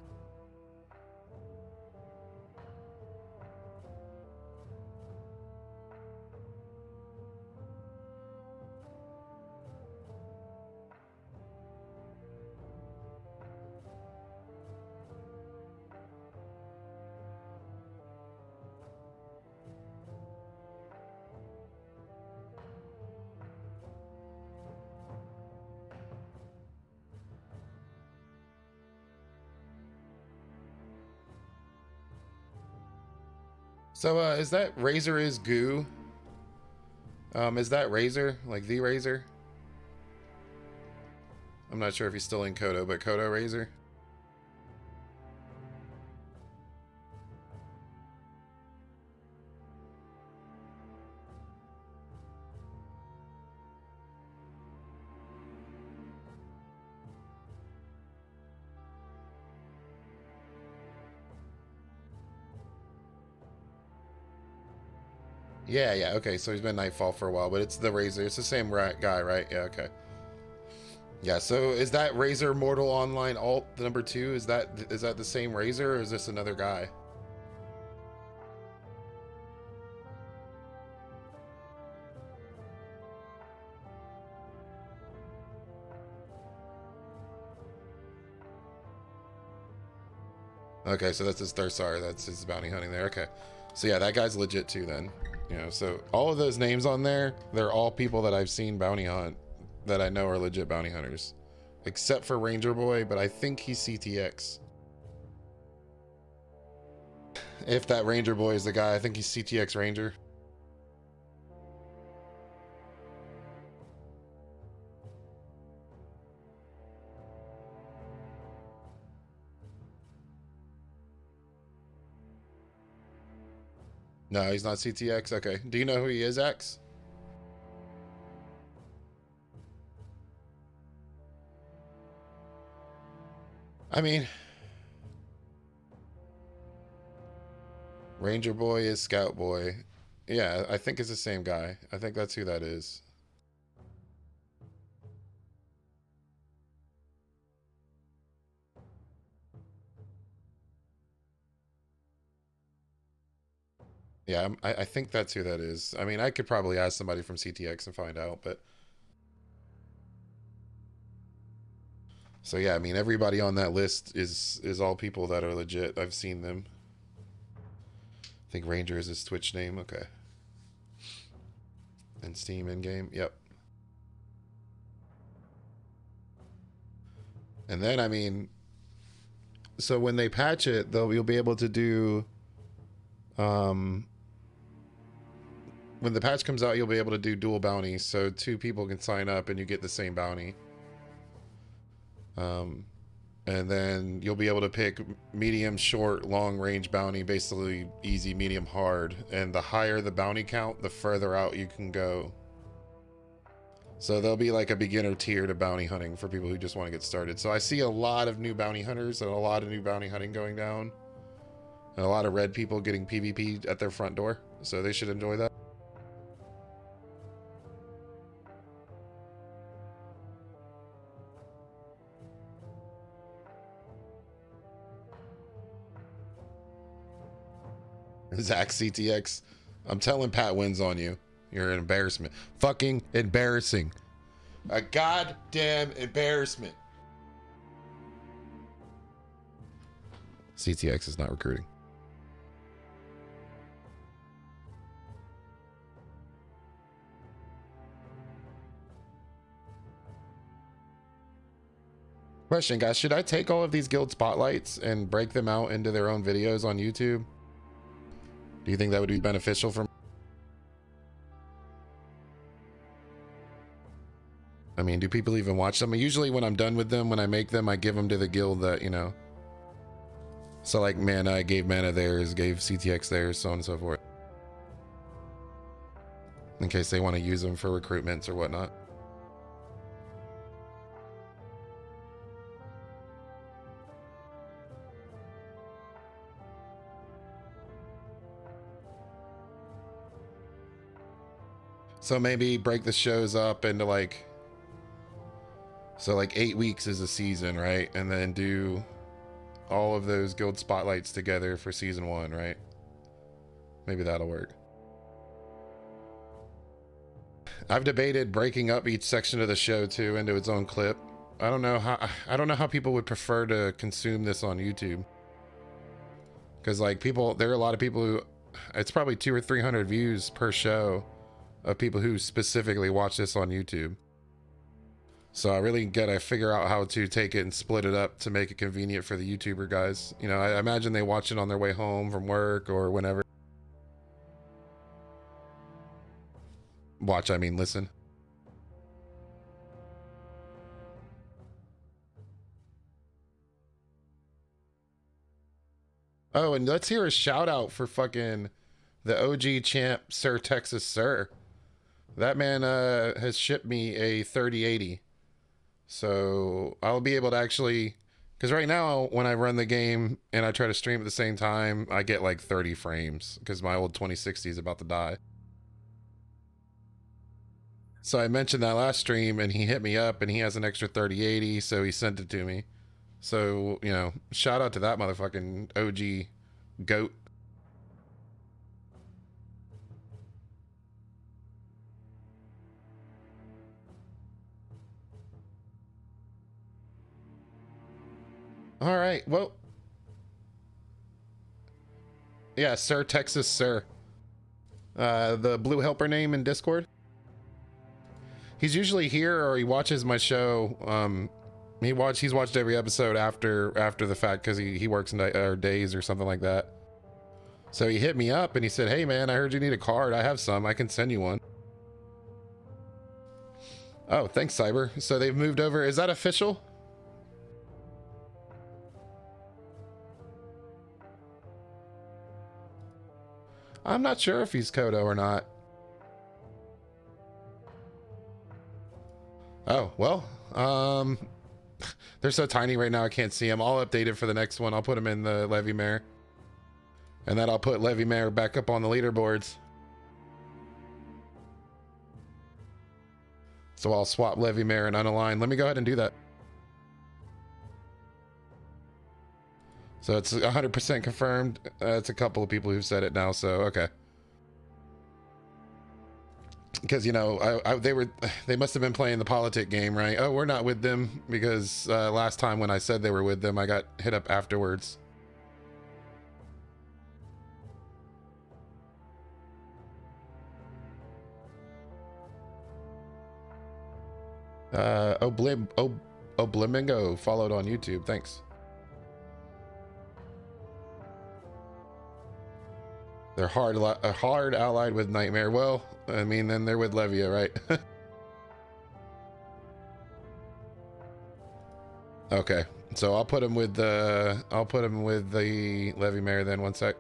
So, is that Razor is goo? Is that Razor? Like the Razor? I'm not sure if he's still in Kodo, but Kodo Razor? Yeah, okay, so he's been Nightfall for a while, but it's the Razor. It's the same guy, right? Yeah, okay. Yeah, so is that Razor Mortal Online alt number 2? Is that the same Razor, or is this another guy? Okay, so that's his Thursar. That's his bounty hunting there. Okay. So yeah, that guy's legit too then. You know, so all of those names on there, they're all people that I've seen bounty hunt that I know are legit bounty hunters. Except for Ranger Boy, but I think he's CTX. If that Ranger Boy is the guy, I think he's CTX Ranger. No, he's not CTX. Okay. Do you know who he is, X? I mean, Ranger Boy is Scout Boy. Yeah, I think it's the same guy. I think that's who that is. Yeah, I think that's who that is. I mean, I could probably ask somebody from CTX and find out, but... So yeah, I mean, everybody on that list is all people that are legit. I've seen them. I think Ranger is his Twitch name. Okay. And Steam in-game. Yep. And then, I mean... So when they patch it, you'll be able to do... when the patch comes out, you'll be able to do dual bounties, so 2 people can sign up and you get the same bounty. And then you'll be able to pick medium, short, long range bounty, basically easy, medium, hard. And the higher the bounty count, the further out you can go. So there'll be like a beginner tier to bounty hunting for people who just want to get started. So I see a lot of new bounty hunters and a lot of new bounty hunting going down. And a lot of red people getting PvP at their front door. So they should enjoy that. Zach CTX. I'm telling Pat wins on you. You're an embarrassment. Fucking embarrassing. A goddamn embarrassment. CTX is not recruiting. Question, guys. Should I take all of these guild spotlights and break them out into their own videos on YouTube? Do you think that would be beneficial for? I mean, do people even watch them? Usually when I'm done with them, when I make them, I give them to the guild that, you know. So like Mana, I gave Mana theirs, gave CTX theirs, so on and so forth. In case they want to use them for recruitments or whatnot. So maybe break the shows up into like, so like 8 weeks is a season, right? And then do all of those guild spotlights together for season 1, right? Maybe that'll work. I've debated breaking up each section of the show too into its own clip. I don't know how people would prefer to consume this on YouTube. Because like there are a lot of people who, it's probably 200 or 300 views per show of people who specifically watch this on YouTube. So I really gotta figure out how to take it and split it up to make it convenient for the YouTuber guys. You know, I imagine they watch it on their way home from work or whenever. Watch, I mean listen. Oh, and let's hear a shout out for fucking the OG champ, Sir Texas Sir. That man has shipped me a 3080. So I'll be able to actually, because right now when I run the game and I try to stream at the same time, I get like 30 frames because my old 2060 is about to die. So I mentioned that last stream and he hit me up and he has an extra 3080, so he sent it to me. So, you know, shout out to that motherfucking OG goat. All right, well, yeah, Sir Texas Sir. The blue helper name in Discord. He's usually here or he watches my show. He's watched every episode after the fact because he works in days or something like that. So he hit me up and he said, "Hey man, I heard you need a card. I have some. I can send you one." Oh, thanks, Cyber. So they've moved over. Is that official? I'm not sure if he's Kodo or not. Oh, well, they're so tiny right now I can't see them. I'll update it for the next one. I'll put them in the Levy Mare. And then I'll put Levy Mare back up on the leaderboards. So I'll swap Levy Mare and unalign. Let me go ahead and do that. So it's 100% confirmed. It's a couple of people who've said it now, so okay. Because, you know, they must have been playing the politic game, right? Oh, we're not with them because last time when I said they were with them, I got hit up afterwards. Oblimingo followed on YouTube. Thanks. They're hard allied with Nightmare. Well, I mean, then they're with Levia, right? Okay, so I'll put him with the Levy Mare then. One sec.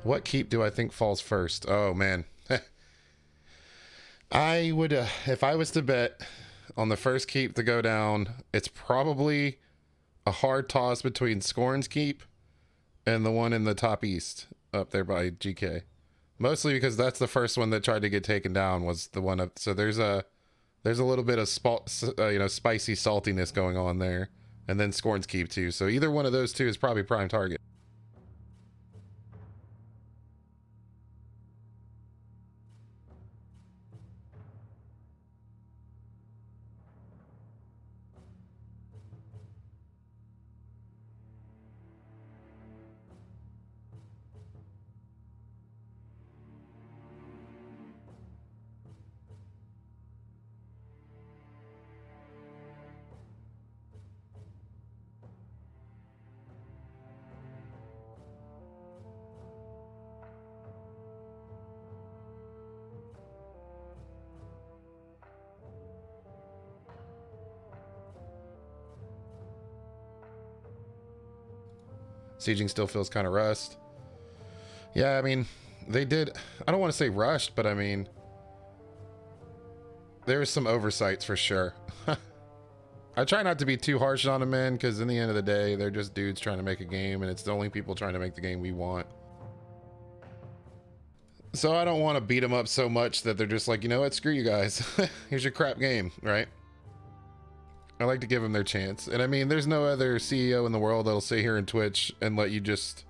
What keep do I think falls first? Oh man. I would, if I was to bet on the first keep to go down, it's probably a hard toss between Scorn's keep and the one in the top east. up there by GK. Mostly because that's the first one that tried to get taken down, was the one up. So there's a little bit of spicy saltiness going on there, and then Scorn's Keep too. So either one of those two is probably prime target. Sieging still feels kind of rust. Yeah, I mean, they did, I don't want to say rushed, but I mean, there was some oversights for sure. I try not to be too harsh on them, man, because in the end of the day, they're just dudes trying to make a game, and it's the only people trying to make the game we want. So I don't want to beat them up so much that they're just like, you know what, screw you guys. Here's your crap game, right? I like to give them their chance. And I mean, there's no other CEO in the world that'll sit here in Twitch and let you just,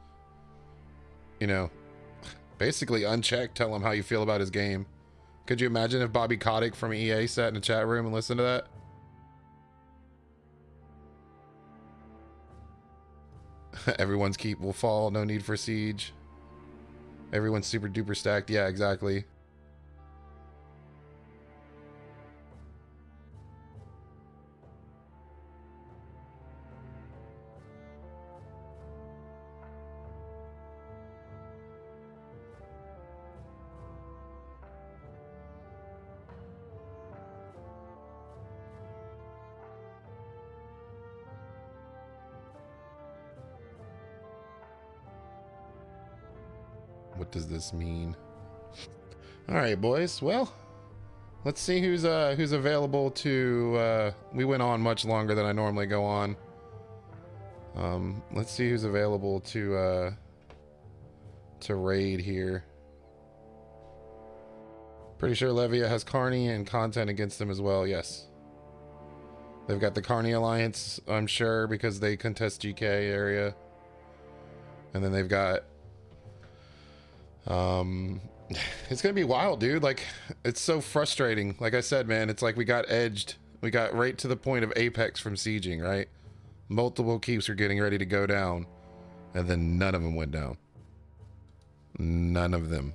you know, basically unchecked tell him how you feel about his game. Could you imagine if Bobby Kotick from EA sat in a chat room and listened to that? Everyone's keep will fall, no need for siege. Everyone's super duper stacked. Yeah, exactly. What does this mean? All right, boys. Well, let's see who's available to. We went on much longer than I normally go on. Let's see who's available to raid here. Pretty sure Levia has Carney and content against them as well. Yes, they've got the Carney Alliance, I'm sure, because they contest GK area, and then they've got. It's gonna be wild, dude. Like, it's so frustrating. Like I said, man, it's like we got edged. We got right to the point of apex from sieging, right? Multiple keeps were getting ready to go down, and then none of them went down. None of them.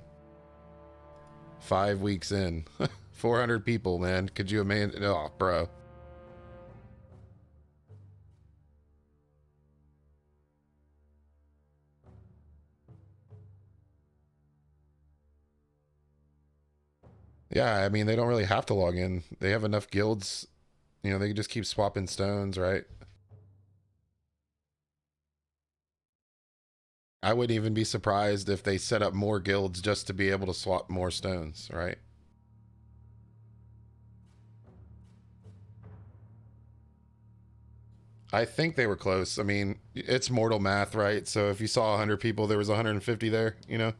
5 weeks in. 400 people, man. Could you imagine? Oh, bro. Yeah, I mean, they don't really have to log in. They have enough guilds. You know, they can just keep swapping stones, right? I wouldn't even be surprised if they set up more guilds just to be able to swap more stones, right? I think they were close. I mean, it's mortal math, right? So if you saw 100 people, there was 150 there, you know?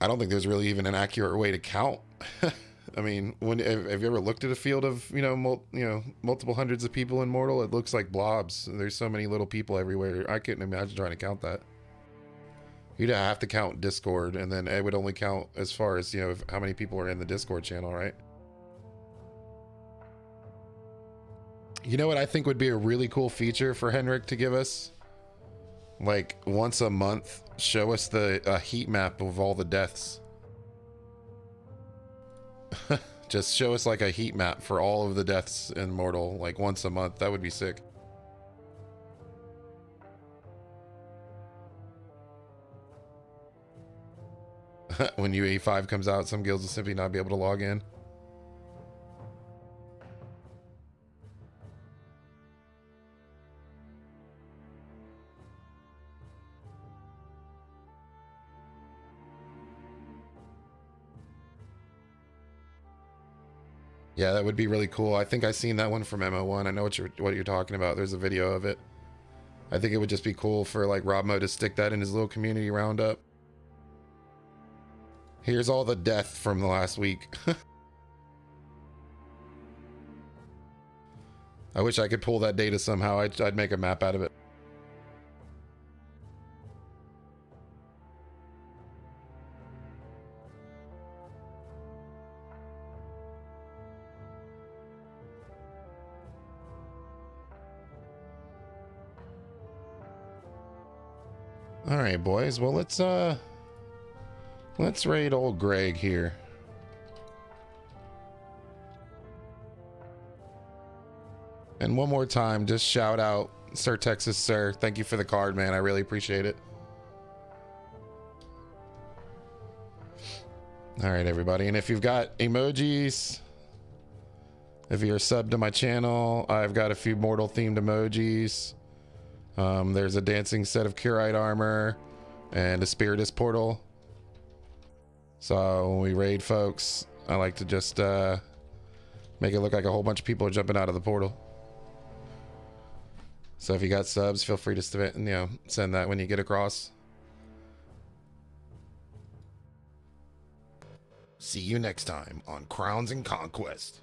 I don't think there's really even an accurate way to count. I mean, have you ever looked at a field of, you know, multiple hundreds of people in Mortal? It looks like blobs. There's so many little people everywhere. I couldn't imagine trying to count that. You'd have to count Discord, and then it would only count as far as, you know, how many people are in the Discord channel, right? You know what I think would be a really cool feature for Henrik to give us? Like, once a month, show us the heat map of all the deaths. Just show us like a heat map for all of the deaths in Mortal, like once a month. That would be sick. When UE5 comes out, some guilds will simply not be able to log in. Yeah, that would be really cool. I think I seen that one from MO1. I know what you're talking about. There's a video of it. I think it would just be cool for like Robmo to stick that in his little community roundup. Here's all the death from the last week. I wish I could pull that data somehow. I'd make a map out of it. All right, boys. Well, let's raid old Greg here. And one more time, just shout out Sir Texas Sir. Thank you for the card, man. I really appreciate it. All right, everybody. And if you've got emojis, if you're subbed to my channel, I've got a few mortal themed emojis. There's a dancing set of Curite armor and a Spiritus portal. So when we raid folks, I like to just make it look like a whole bunch of people are jumping out of the portal. So if you got subs, feel free to send that when you get across. See you next time on Crowns and Conquest.